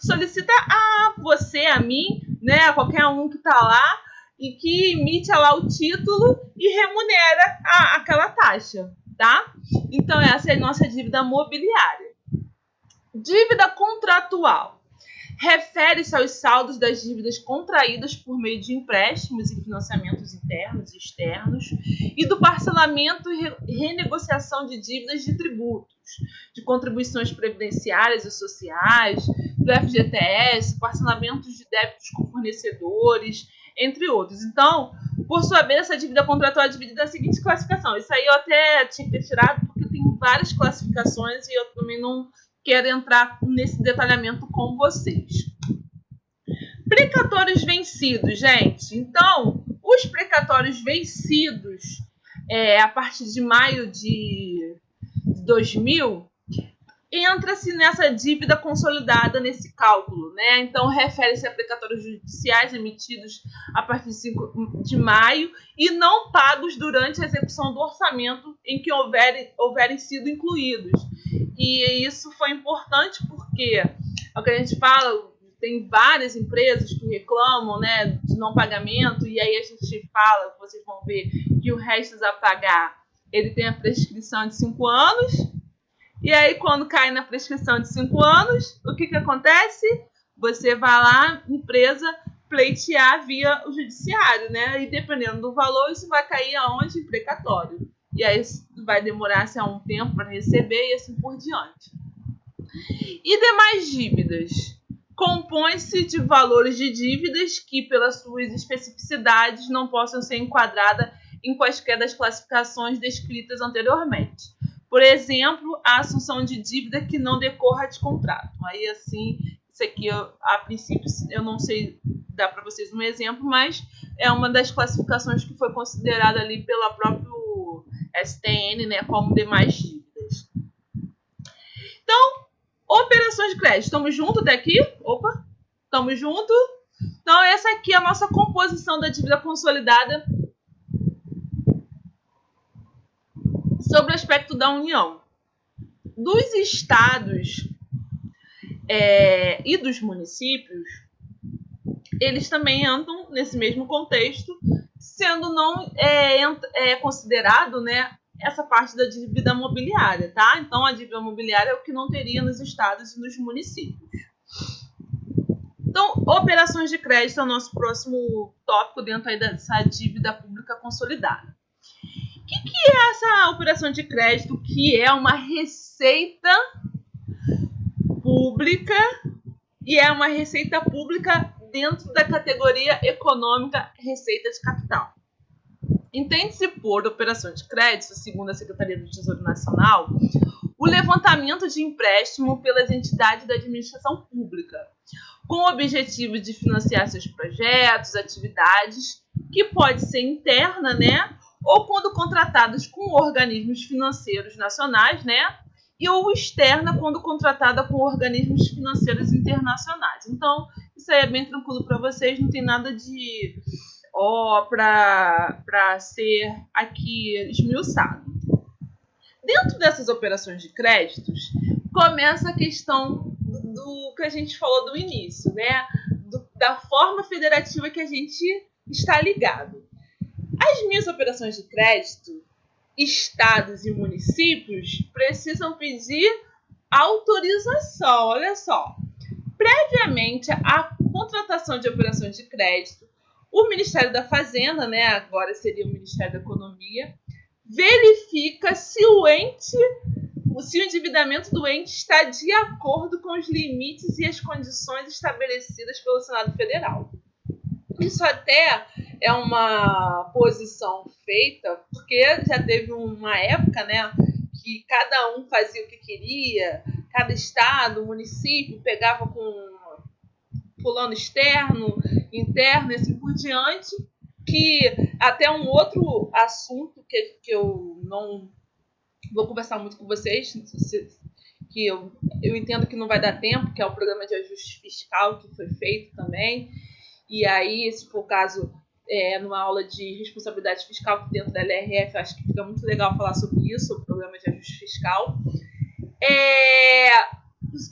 solicita a você, a mim, né, a qualquer um que está lá e que emite lá o título e remunera aquela taxa. Tá? Então, essa é a nossa dívida mobiliária. Dívida contratual. Refere-se aos saldos das dívidas contraídas por meio de empréstimos e financiamentos internos e externos e do parcelamento e renegociação de dívidas de tributos, de contribuições previdenciárias e sociais, do FGTS, parcelamentos de débitos com fornecedores, entre outros. Então, por sua vez, essa dívida contratual é dividida na seguinte classificação. Isso aí eu até tinha que ter tirado, porque tem várias classificações e eu também não quero entrar nesse detalhamento com vocês. Precatórios vencidos, gente. Então, os precatórios vencidos, a partir de maio de 2000, entra-se nessa dívida consolidada nesse cálculo, né? Então, refere-se a precatórios judiciais emitidos a partir de 5 de maio e não pagos durante a execução do orçamento em que houverem sido incluídos. E isso foi importante porque, é o que a gente fala, tem várias empresas que reclamam, né, de não pagamento, e aí a gente fala, vocês vão ver, que o resto a pagar, ele tem a prescrição de 5 anos, e aí, quando cai na prescrição de 5 anos, o que acontece? Você vai lá, empresa, pleitear via o judiciário, né? E dependendo do valor, isso vai cair aonde? Em precatório. E aí vai demorar-se um tempo para receber e assim por diante. E demais dívidas? compõe-se de valores de dívidas que, pelas suas especificidades, não possam ser enquadradas em quaisquer das classificações descritas anteriormente. Por exemplo, a assunção de dívida que não decorra de contrato. Aí, assim, isso aqui, a princípio, eu não sei dar para vocês um exemplo, mas é uma das classificações que foi considerada ali pela própria STN, né, como demais dívidas. Então, operações de crédito. Estamos juntos até aqui? Opa! Estamos juntos? Então, essa aqui é a nossa composição da dívida consolidada sobre o aspecto da União. Dos estados e dos municípios, eles também entram nesse mesmo contexto, sendo não considerado, né, essa parte da dívida mobiliária, tá? Então, a dívida mobiliária é o que não teria nos estados e nos municípios. Então, operações de crédito é o nosso próximo tópico dentro aí dessa dívida pública consolidada. O que é essa operação de crédito? Que é uma receita pública e é uma receita pública dentro da categoria econômica receita de capital. Entende-se por operação de crédito, segundo a Secretaria do Tesouro Nacional, o levantamento de empréstimo pelas entidades da administração pública, com o objetivo de financiar seus projetos, atividades, que pode ser interna, né, ou quando contratadas com organismos financeiros nacionais, né, e ou externa quando contratada com organismos financeiros internacionais. Então, isso aí é bem tranquilo para vocês, não tem nada de para ser aqui esmiuçado. Dentro dessas operações de créditos, começa a questão do que a gente falou do início, né? Da forma federativa que a gente está ligado. As minhas operações de crédito, estados e municípios precisam pedir autorização. Olha só. Previamente à contratação de operações de crédito, o Ministério da Fazenda, né, agora seria o Ministério da Economia, verifica se o endividamento do ente está de acordo com os limites e as condições estabelecidas pelo Senado Federal. Isso até é uma posição feita, porque já teve uma época, né, que cada um fazia o que queria, cada estado, município pegava com fulano externo, interno e assim por diante, que até um outro assunto que eu não vou conversar muito com vocês, que eu entendo que não vai dar tempo, que é o programa de ajuste fiscal que foi feito também. E aí, se for o caso, numa aula de responsabilidade fiscal dentro da LRF, acho que fica muito legal falar sobre isso, o programa de ajuste fiscal.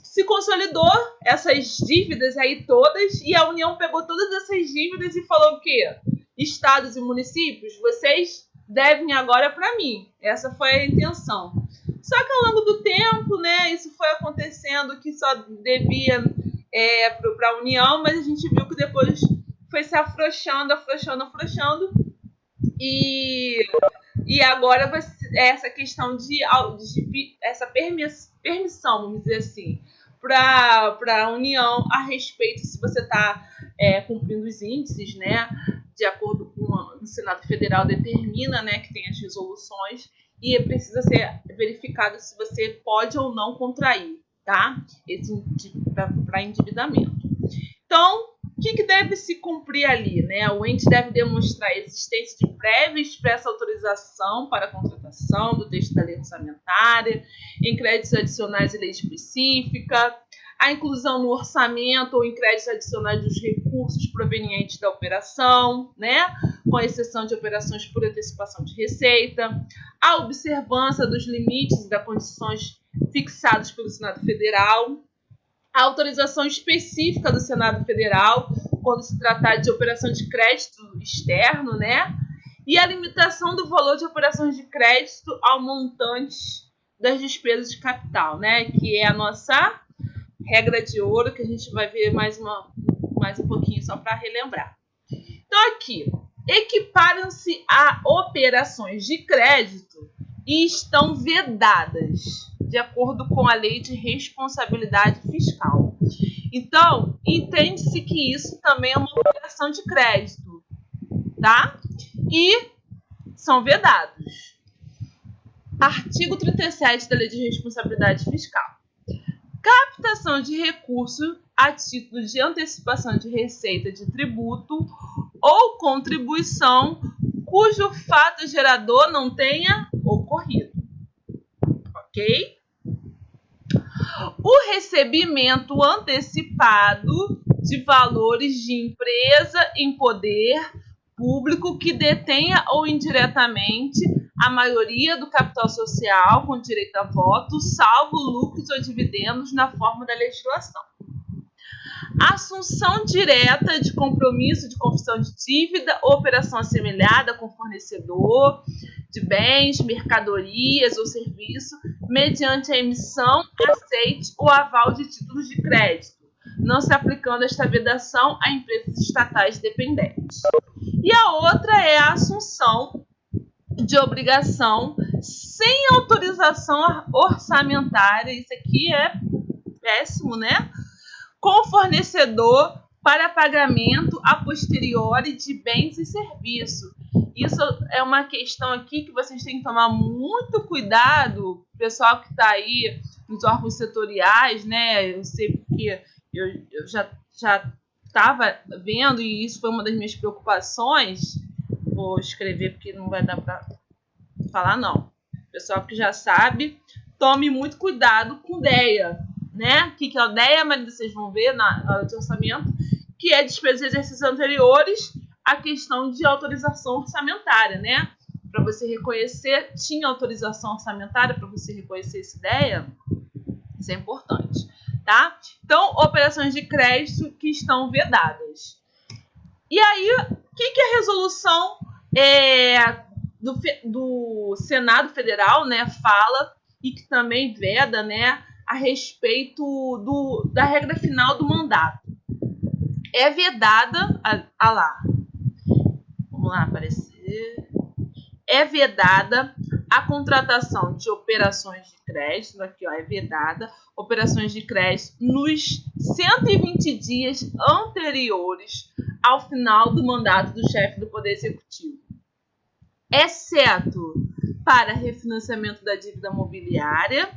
Se consolidou essas dívidas aí todas, e a União pegou todas essas dívidas e falou o quê? Estados e municípios, vocês devem agora para mim. Essa foi a intenção. Só que ao longo do tempo, né, isso foi acontecendo que só devia para a União, mas a gente viu que depois foi se afrouxando. E agora essa questão de essa permissão, vamos dizer assim, para a União a respeito se você está cumprindo os índices, né, de acordo com o Senado Federal determina, né, que tem as resoluções, e precisa ser verificado se você pode ou não contrair, tá? Para endividamento. Então, o que deve se cumprir ali, né? O ente deve demonstrar a existência de prévia e expressa autorização para a contratação do texto da lei orçamentária, em créditos adicionais e lei específica, a inclusão no orçamento ou em créditos adicionais dos recursos provenientes da operação, né? Com exceção de operações por antecipação de receita, a observância dos limites e das condições fixados pelo Senado Federal, a autorização específica do Senado Federal quando se tratar de operação de crédito externo, né? E a limitação do valor de operações de crédito ao montante das despesas de capital, né? Que é a nossa regra de ouro, que a gente vai ver mais um pouquinho só para relembrar. Então aqui, equiparam-se a operações de crédito e estão vedadas de acordo com a Lei de Responsabilidade Fiscal. Então, entende-se que isso também é uma operação de crédito, tá? E são vedados. Artigo 37 da Lei de Responsabilidade Fiscal. Captação de recurso a título de antecipação de receita de tributo ou contribuição cujo fato gerador não tenha ocorrido. Ok? O recebimento antecipado de valores de empresa em poder público que detenha ou indiretamente a maioria do capital social com direito a voto, salvo lucros ou dividendos na forma da legislação. Assunção direta de compromisso de confissão de dívida, operação assemelhada com fornecedor de bens, mercadorias ou serviço, mediante a emissão, aceite ou aval de títulos de crédito, não se aplicando esta vedação a empresas estatais dependentes. E a outra é a assunção de obrigação sem autorização orçamentária, isso aqui é péssimo, né? Com fornecedor para pagamento a posteriori de bens e serviços. Isso é uma questão aqui que vocês têm que tomar muito cuidado, pessoal que está aí nos órgãos setoriais, né? Eu sei porque eu já estava vendo e isso foi uma das minhas preocupações. Vou escrever porque não vai dar para falar, não. Pessoal que já sabe, tome muito cuidado com DEA, né? O que é o DEA, mas vocês vão ver na hora de orçamento, que é despesas de exercícios anteriores, a questão de autorização orçamentária, né? Para você reconhecer, tinha autorização orçamentária para você reconhecer esse DEA? Isso é importante, tá? Então, operações de crédito que estão vedadas. E aí, o que a resolução do Senado Federal, né, fala e que também veda, né, a respeito da regra final do mandato? É vedada, vamos lá aparecer, é vedada a contratação de operações de crédito, aqui ó, é vedada, operações de crédito nos 120 dias anteriores ao final do mandato do chefe do Poder Executivo, exceto para refinanciamento da dívida mobiliária,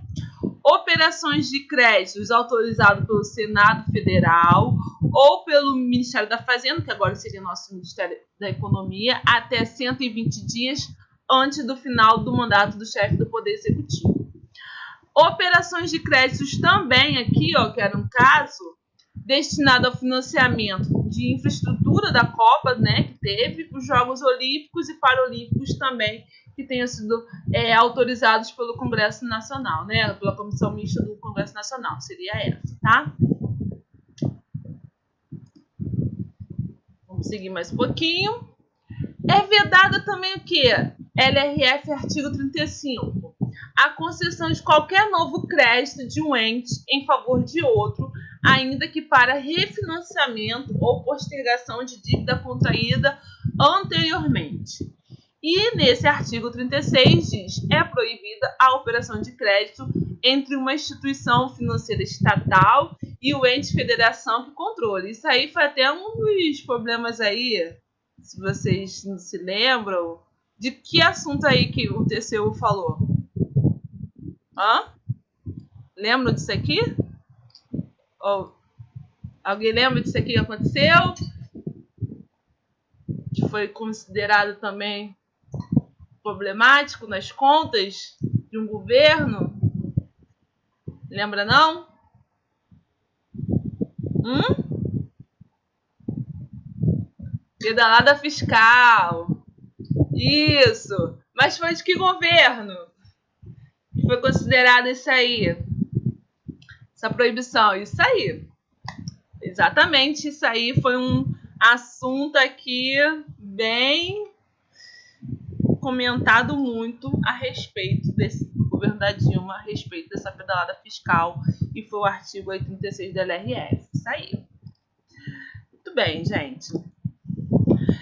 operações de créditos autorizadas pelo Senado Federal ou pelo Ministério da Fazenda, que agora seria nosso Ministério da Economia, até 120 dias antes do final do mandato do chefe do Poder Executivo. Operações de créditos também aqui, ó, que era um caso destinado ao financiamento de infraestrutura da Copa, né, que teve, os Jogos Olímpicos e Paralímpicos também, que tenham sido autorizados pelo Congresso Nacional, né, pela Comissão Mista do Congresso Nacional, seria essa, tá? Vamos seguir mais um pouquinho. É vedada também o quê? LRF artigo 35. A concessão de qualquer novo crédito de um ente em favor de outro, ainda que para refinanciamento ou postergação de dívida contraída anteriormente. E nesse artigo 36 diz: é proibida a operação de crédito entre uma instituição financeira estatal e o ente federação que controle. Isso aí foi até um dos problemas aí, se vocês não se lembram, de que assunto aí que o TCU falou? Hã? Lembram disso aqui? Alguém lembra disso aqui que aconteceu? Que foi considerado também problemático nas contas de um governo? Lembra não? Pedalada fiscal. Isso. Mas foi de que governo que foi considerado isso aí? Essa proibição. Isso aí. Exatamente, isso aí foi um assunto aqui bem comentado muito a respeito do governo da Dilma, a respeito dessa pedalada fiscal, e foi o artigo 86 da LRF. Isso aí. Muito bem, gente.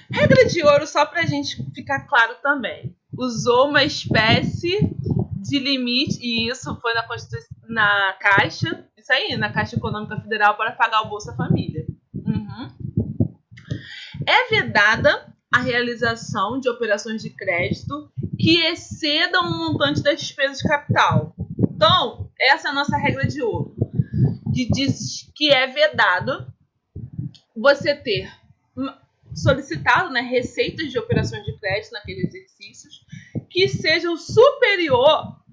Regra de ouro, só para a gente ficar claro também. Usou uma espécie de limite, e isso foi na Caixa, Isso aí, na Caixa Econômica Federal para pagar o Bolsa Família. É vedada a realização de operações de crédito que excedam o montante das despesas de capital. Então, essa é a nossa regra de ouro. Que diz que é vedado você ter solicitado, né, receitas de operações de crédito naqueles exercícios que sejam superior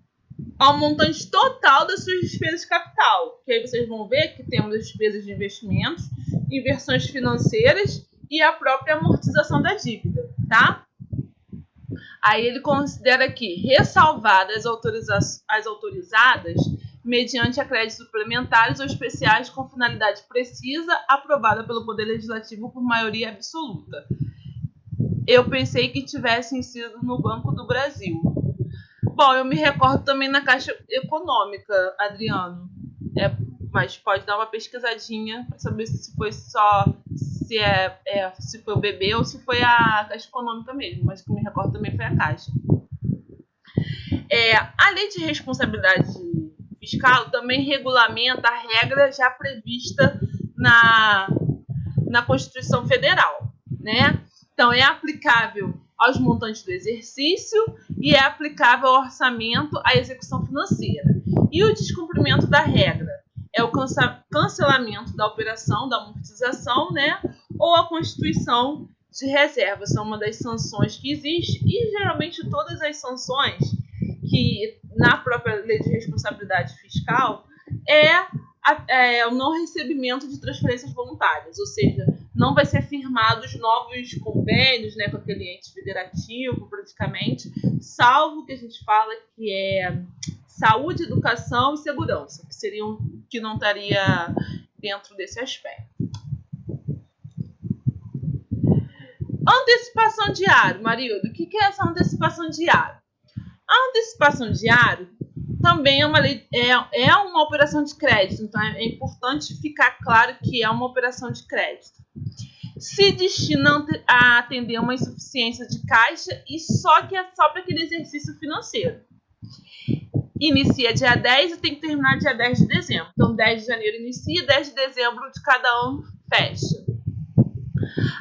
ao montante total das suas despesas de capital. Que aí vocês vão ver que temos as despesas de investimentos, inversões financeiras e a própria amortização da dívida, tá? Aí ele considera aqui ressalvadas as autorizadas mediante acréditos suplementares ou especiais com finalidade precisa, aprovada pelo Poder Legislativo por maioria absoluta. Eu pensei que tivessem sido no Banco do Brasil. Bom, eu me recordo também na Caixa Econômica, Adriano. Mas pode dar uma pesquisadinha para saber se foi só se foi o BB ou se foi a Caixa Econômica mesmo. Mas o que eu me recordo também foi a Caixa. A Lei de Responsabilidade Fiscal também regulamenta a regra já prevista na Constituição Federal, né? Então, é aplicável aos montantes do exercício e é aplicável ao orçamento, à execução financeira. E o descumprimento da regra é o cancelamento da operação, da amortização, né? Ou a constituição de reserva. São uma das sanções que existe e, geralmente, todas as sanções que na própria Lei de Responsabilidade Fiscal é o não recebimento de transferências voluntárias, ou seja, não vai ser firmados novos convênios, né, com aquele ente federativo, praticamente, salvo que a gente fala que é saúde, educação e segurança, que não estaria dentro desse aspecto. Antecipação diária, Marildo. O que é essa antecipação diária? A antecipação diária também é uma operação de crédito, então é importante ficar claro que é uma operação de crédito. Se destina a atender uma insuficiência de caixa e só para aquele exercício financeiro. Inicia dia 10 e tem que terminar dia 10 de dezembro. Então, 10 de janeiro inicia, 10 de dezembro de cada ano fecha.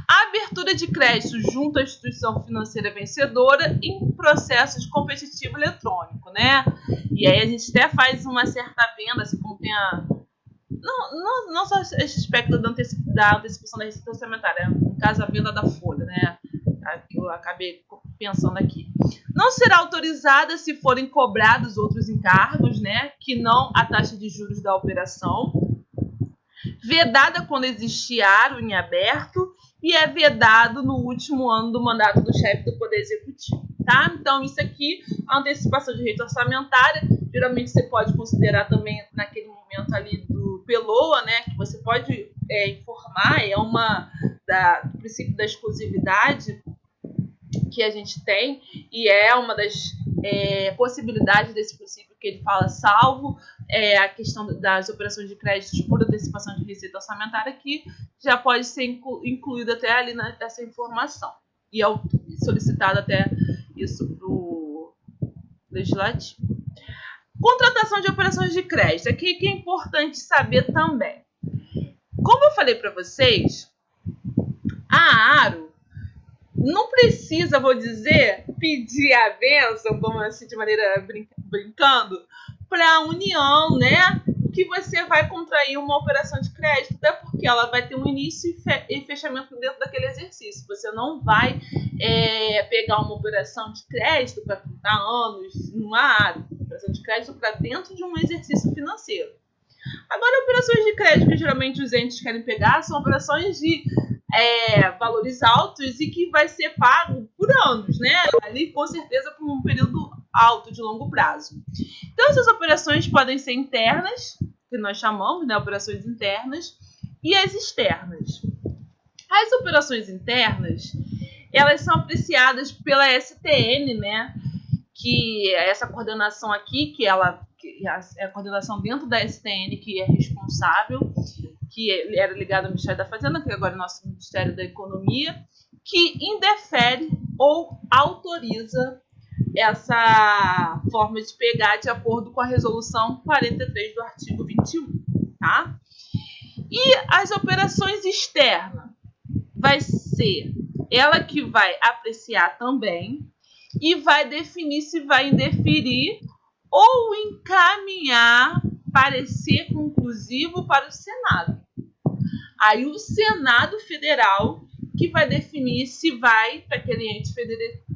A abertura de crédito junto à instituição financeira vencedora em processo de competitivo eletrônico, né? E aí a gente até faz uma certa venda, assim como tem não só esse aspecto da antecipação da receita orçamentária, no caso a venda da folha, né? Que eu acabei pensando aqui. Não será autorizada se forem cobrados outros encargos, né? Que não a taxa de juros da operação. Vedada quando existe aro em aberto e é vedado no último ano do mandato do chefe do Poder Executivo, tá? Então, isso aqui, a antecipação de receita orçamentária, geralmente você pode considerar também naquele momento ali do PELOA, né? Que você pode informar, do princípio da exclusividade que a gente tem e é uma das possibilidades desse princípio que ele fala, salvo a questão das operações de crédito por antecipação de receita orçamentária, que já pode ser incluído até ali nessa informação. E é solicitado até isso para o Legislativo. Contratação de operações de crédito. Aqui que é importante saber também. Como eu falei para vocês, a Aro não precisa, vou dizer, pedir a bênção, como assim, de maneira brincando, para a União, né? Que você vai contrair uma operação de crédito, até porque ela vai ter um início e fechamento dentro daquele exercício. Você não vai pegar uma operação de crédito para 30 anos numa área, operação de crédito para dentro de um exercício financeiro. Agora, operações de crédito que geralmente os entes querem pegar são operações de valores altos e que vai ser pago por anos, né? Ali, com certeza, por um período alto, de longo prazo. Então, essas operações podem ser internas, que nós chamamos, né, operações internas, e as externas. As operações internas, elas são apreciadas pela STN, né? Que é essa coordenação aqui, que é a coordenação dentro da STN que é responsável, que era ligado ao Ministério da Fazenda, que agora é o nosso Ministério da Economia, que indefere ou autoriza essa forma de pegar de acordo com a resolução 43 do artigo 21. tá? E as operações externas vai ser ela que vai apreciar também e vai definir se vai indeferir ou encaminhar parecer conclusivo para o Senado. Aí o Senado Federal que vai definir se vai para aquele ente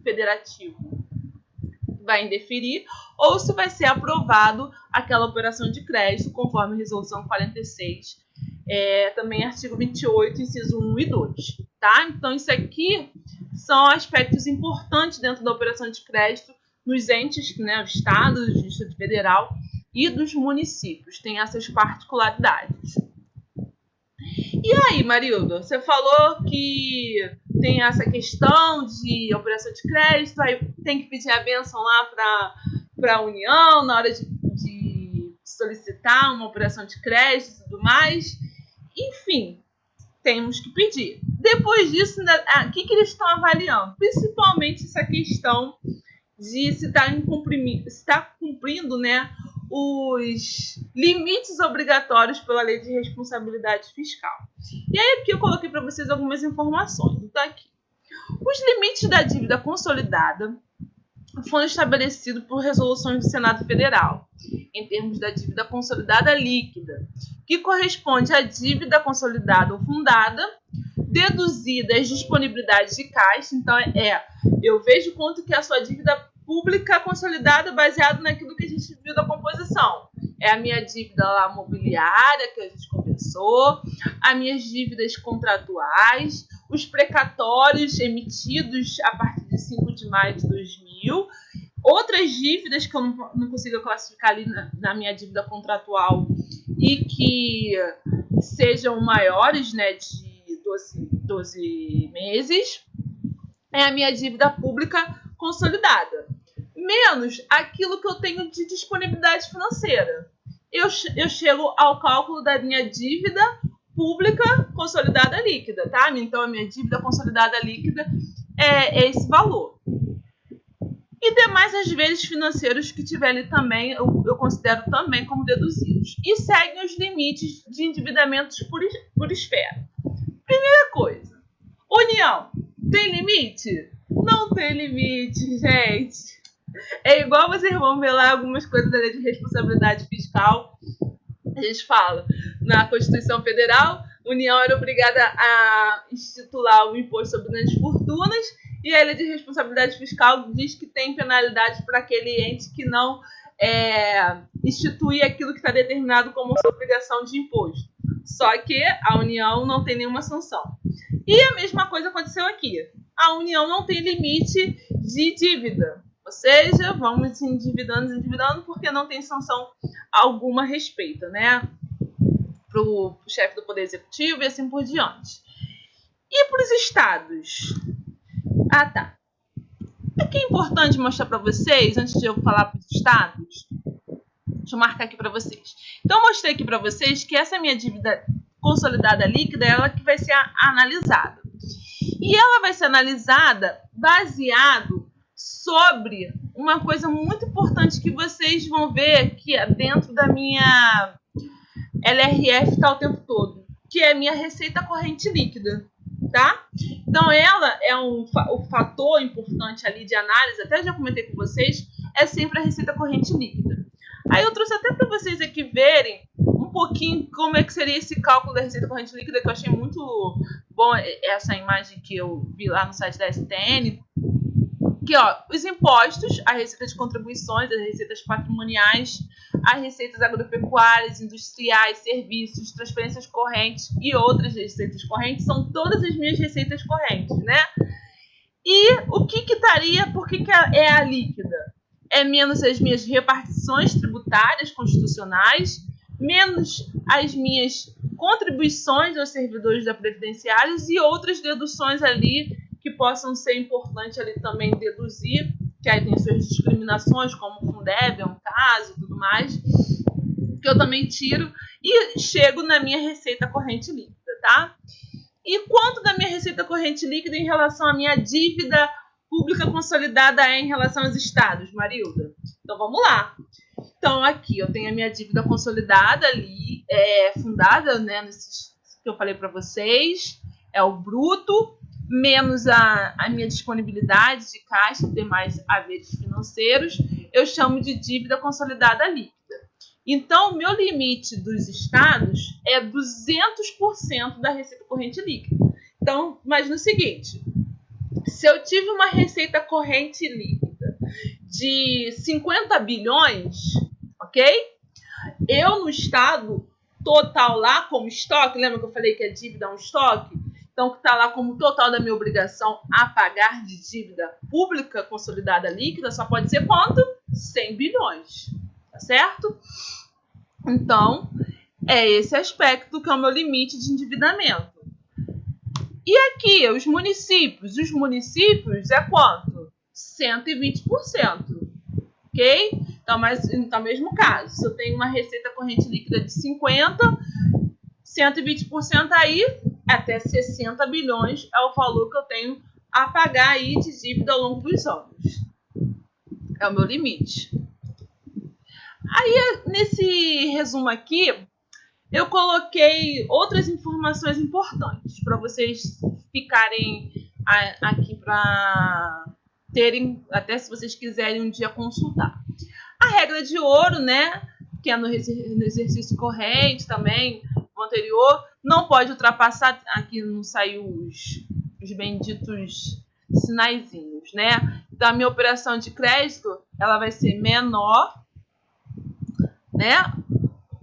federativo vai indeferir ou se vai ser aprovado aquela operação de crédito conforme a resolução 46, também artigo 28, inciso 1 e 2, tá? Então isso aqui são aspectos importantes dentro da operação de crédito nos entes, né, o Estado, o Distrito Federal e dos municípios, tem essas particularidades. E aí, Marilda, você falou que tem essa questão de operação de crédito, aí tem que pedir a bênção lá para a União na hora de solicitar uma operação de crédito e tudo mais. Enfim, temos que pedir. Depois disso, o que eles estão avaliando? Principalmente essa questão de se está cumprindo, né, os limites obrigatórios pela Lei de Responsabilidade Fiscal. E aí aqui eu coloquei para vocês algumas informações. Então aqui, os limites da dívida consolidada foram estabelecidos por resoluções do Senado Federal, em termos da dívida consolidada líquida, que corresponde à dívida consolidada ou fundada, deduzida as disponibilidades de caixa. Então eu vejo quanto que é a sua dívida pública consolidada baseado naquilo que a gente viu da composição. É a minha dívida lá mobiliária, que a gente conversou, as minhas dívidas contratuais, os precatórios emitidos a partir de 5 de maio de 2000, outras dívidas que eu não consigo classificar ali na minha dívida contratual e que sejam maiores, né, de 12 meses, é a minha dívida pública consolidada, menos aquilo que eu tenho de disponibilidade financeira. Eu chego ao cálculo da minha dívida pública consolidada líquida, tá? Então, a minha dívida consolidada líquida é esse valor. E demais haveres financeiros que tiver ali também, eu considero também como deduzidos. E seguem os limites de endividamentos por esfera. Primeira coisa, União, tem limite? Não tem limite, gente. É igual vocês vão ver lá algumas coisas da Lei de Responsabilidade Fiscal. A gente fala, na Constituição Federal, a União era obrigada a instituir o imposto sobre grandes fortunas, e a Lei de Responsabilidade Fiscal diz que tem penalidade para aquele ente que não institui aquilo que está determinado como sua obrigação de imposto. Só que a União não tem nenhuma sanção. E a mesma coisa aconteceu aqui. A União não tem limite de dívida. Ou seja, vamos se endividando, porque não tem sanção alguma a respeito, né? Para o chefe do Poder Executivo e assim por diante. E para os estados? Ah, tá. Aqui é importante mostrar para vocês, antes de eu falar para os estados, deixa eu marcar aqui para vocês. Então, eu mostrei aqui para vocês que essa minha dívida consolidada líquida é ela que vai ser analisada. E ela vai ser analisada baseado sobre uma coisa muito importante que vocês vão ver que é dentro da minha LRF está o tempo todo, que é a minha receita corrente líquida, tá? Então, ela é o fator importante ali de análise, até já comentei com vocês, é sempre a receita corrente líquida. Aí eu trouxe até para vocês aqui verem um pouquinho como é que seria esse cálculo da receita corrente líquida, que eu achei muito bom essa imagem que eu vi lá no site da STN. Que, os impostos, a receita de contribuições, as receitas patrimoniais, as receitas agropecuárias, industriais, serviços, transferências correntes e outras receitas correntes são todas as minhas receitas correntes, né? E o que estaria, por que é a líquida? É menos as minhas repartições tributárias constitucionais, menos as minhas contribuições aos servidores da previdenciários e outras deduções ali que possam ser importantes ali também deduzir, que aí tem suas discriminações, como o Fundeb, é um caso e tudo mais, que eu também tiro e chego na minha receita corrente líquida, tá? E quanto da minha receita corrente líquida em relação à minha dívida pública consolidada em relação aos estados, Marilda? Então, vamos lá. Então, aqui eu tenho a minha dívida consolidada ali, fundada, né, nesses que eu falei para vocês, é o bruto, menos a minha disponibilidade de caixa e demais haveres financeiros, eu chamo de dívida consolidada líquida. Então, o meu limite dos estados é 200% da receita corrente líquida. Então, imagina o seguinte, se eu tive uma receita corrente líquida de 50 bilhões, ok? Eu no estado total lá como estoque, lembra que eu falei que a dívida é um estoque? Então, que está lá como total da minha obrigação a pagar de dívida pública consolidada líquida, só pode ser quanto? 100 bilhões, tá certo? Então, é esse aspecto que é o meu limite de endividamento. E aqui, os municípios é quanto? 120%, ok? Então, mas no mesmo caso, se eu tenho uma receita corrente líquida de 50, 120% aí, até 60 bilhões é o valor que eu tenho a pagar aí de dívida ao longo dos anos. É o meu limite. Aí, nesse resumo aqui, eu coloquei outras informações importantes para vocês ficarem aqui para terem, até se vocês quiserem um dia consultar. A regra de ouro, né, que é no exercício corrente também, no anterior, não pode ultrapassar, aqui não saiu os benditos sinaizinhos, né? Então, a minha operação de crédito, ela vai ser menor, né?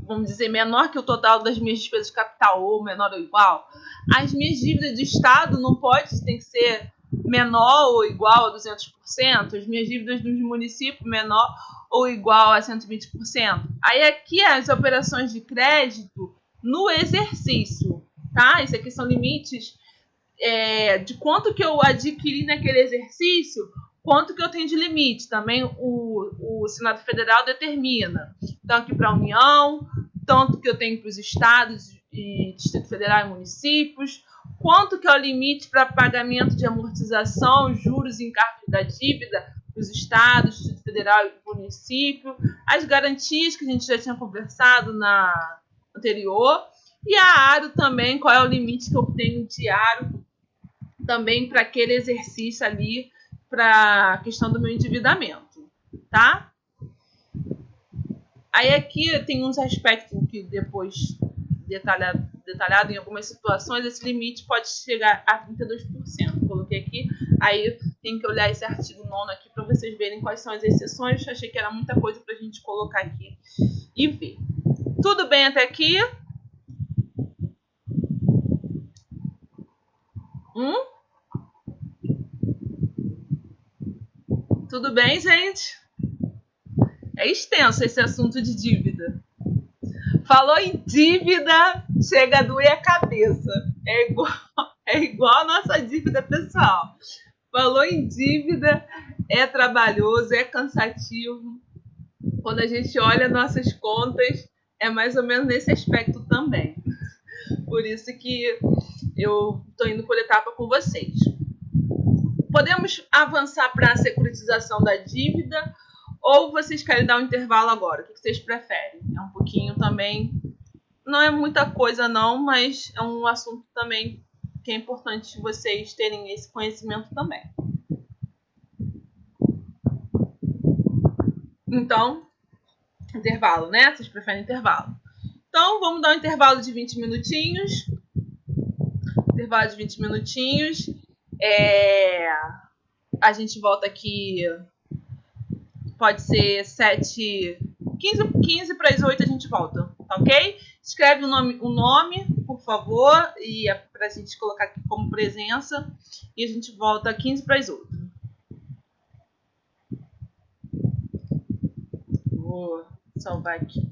Vamos dizer, menor que o total das minhas despesas de capital, ou menor ou igual. As minhas dívidas de Estado não pode, tem que ser menor ou igual a 200%. As minhas dívidas dos municípios, menor ou igual a 120%. Aí aqui as operações de crédito no exercício, tá? Isso aqui são limites de quanto que eu adquiri naquele exercício, quanto que eu tenho de limite. Também o Senado Federal determina. Então, aqui para a União, tanto que eu tenho para os estados e Distrito Federal e municípios, quanto que é o limite para pagamento de amortização, juros e encargos da dívida para os estados, Distrito Federal e município, as garantias que a gente já tinha conversado na anterior, e a ARO também, qual é o limite que eu tenho de ARO também para aquele exercício ali, para a questão do meu endividamento, tá? Aí aqui tem uns aspectos que depois, detalhado em algumas situações, esse limite pode chegar a 32%. Coloquei aqui, aí tem que olhar esse artigo 9 aqui para vocês verem quais são as exceções. Eu achei que era muita coisa para a gente colocar aqui e ver. Tudo bem até aqui? Tudo bem, gente? É extenso esse assunto de dívida. Falou em dívida, chega a doer a cabeça. É igual a nossa dívida pessoal. Falou em dívida, é trabalhoso, é cansativo. Quando a gente olha nossas contas, é mais ou menos nesse aspecto também. Por isso que eu estou indo por etapa com vocês. Podemos avançar para a securitização da dívida ou vocês querem dar um intervalo agora? O que vocês preferem? É um pouquinho também, não é muita coisa não, mas é um assunto também que é importante vocês terem esse conhecimento também. Então, intervalo, né? Vocês preferem intervalo. Então, vamos dar um intervalo de 20 minutinhos. Intervalo de 20 minutinhos. A gente volta aqui, pode ser 15 para as 8 a gente volta, tá ok? Escreve o nome, por favor, e para a gente colocar aqui como presença. E a gente volta 15 para as 8. Vou salvar aqui.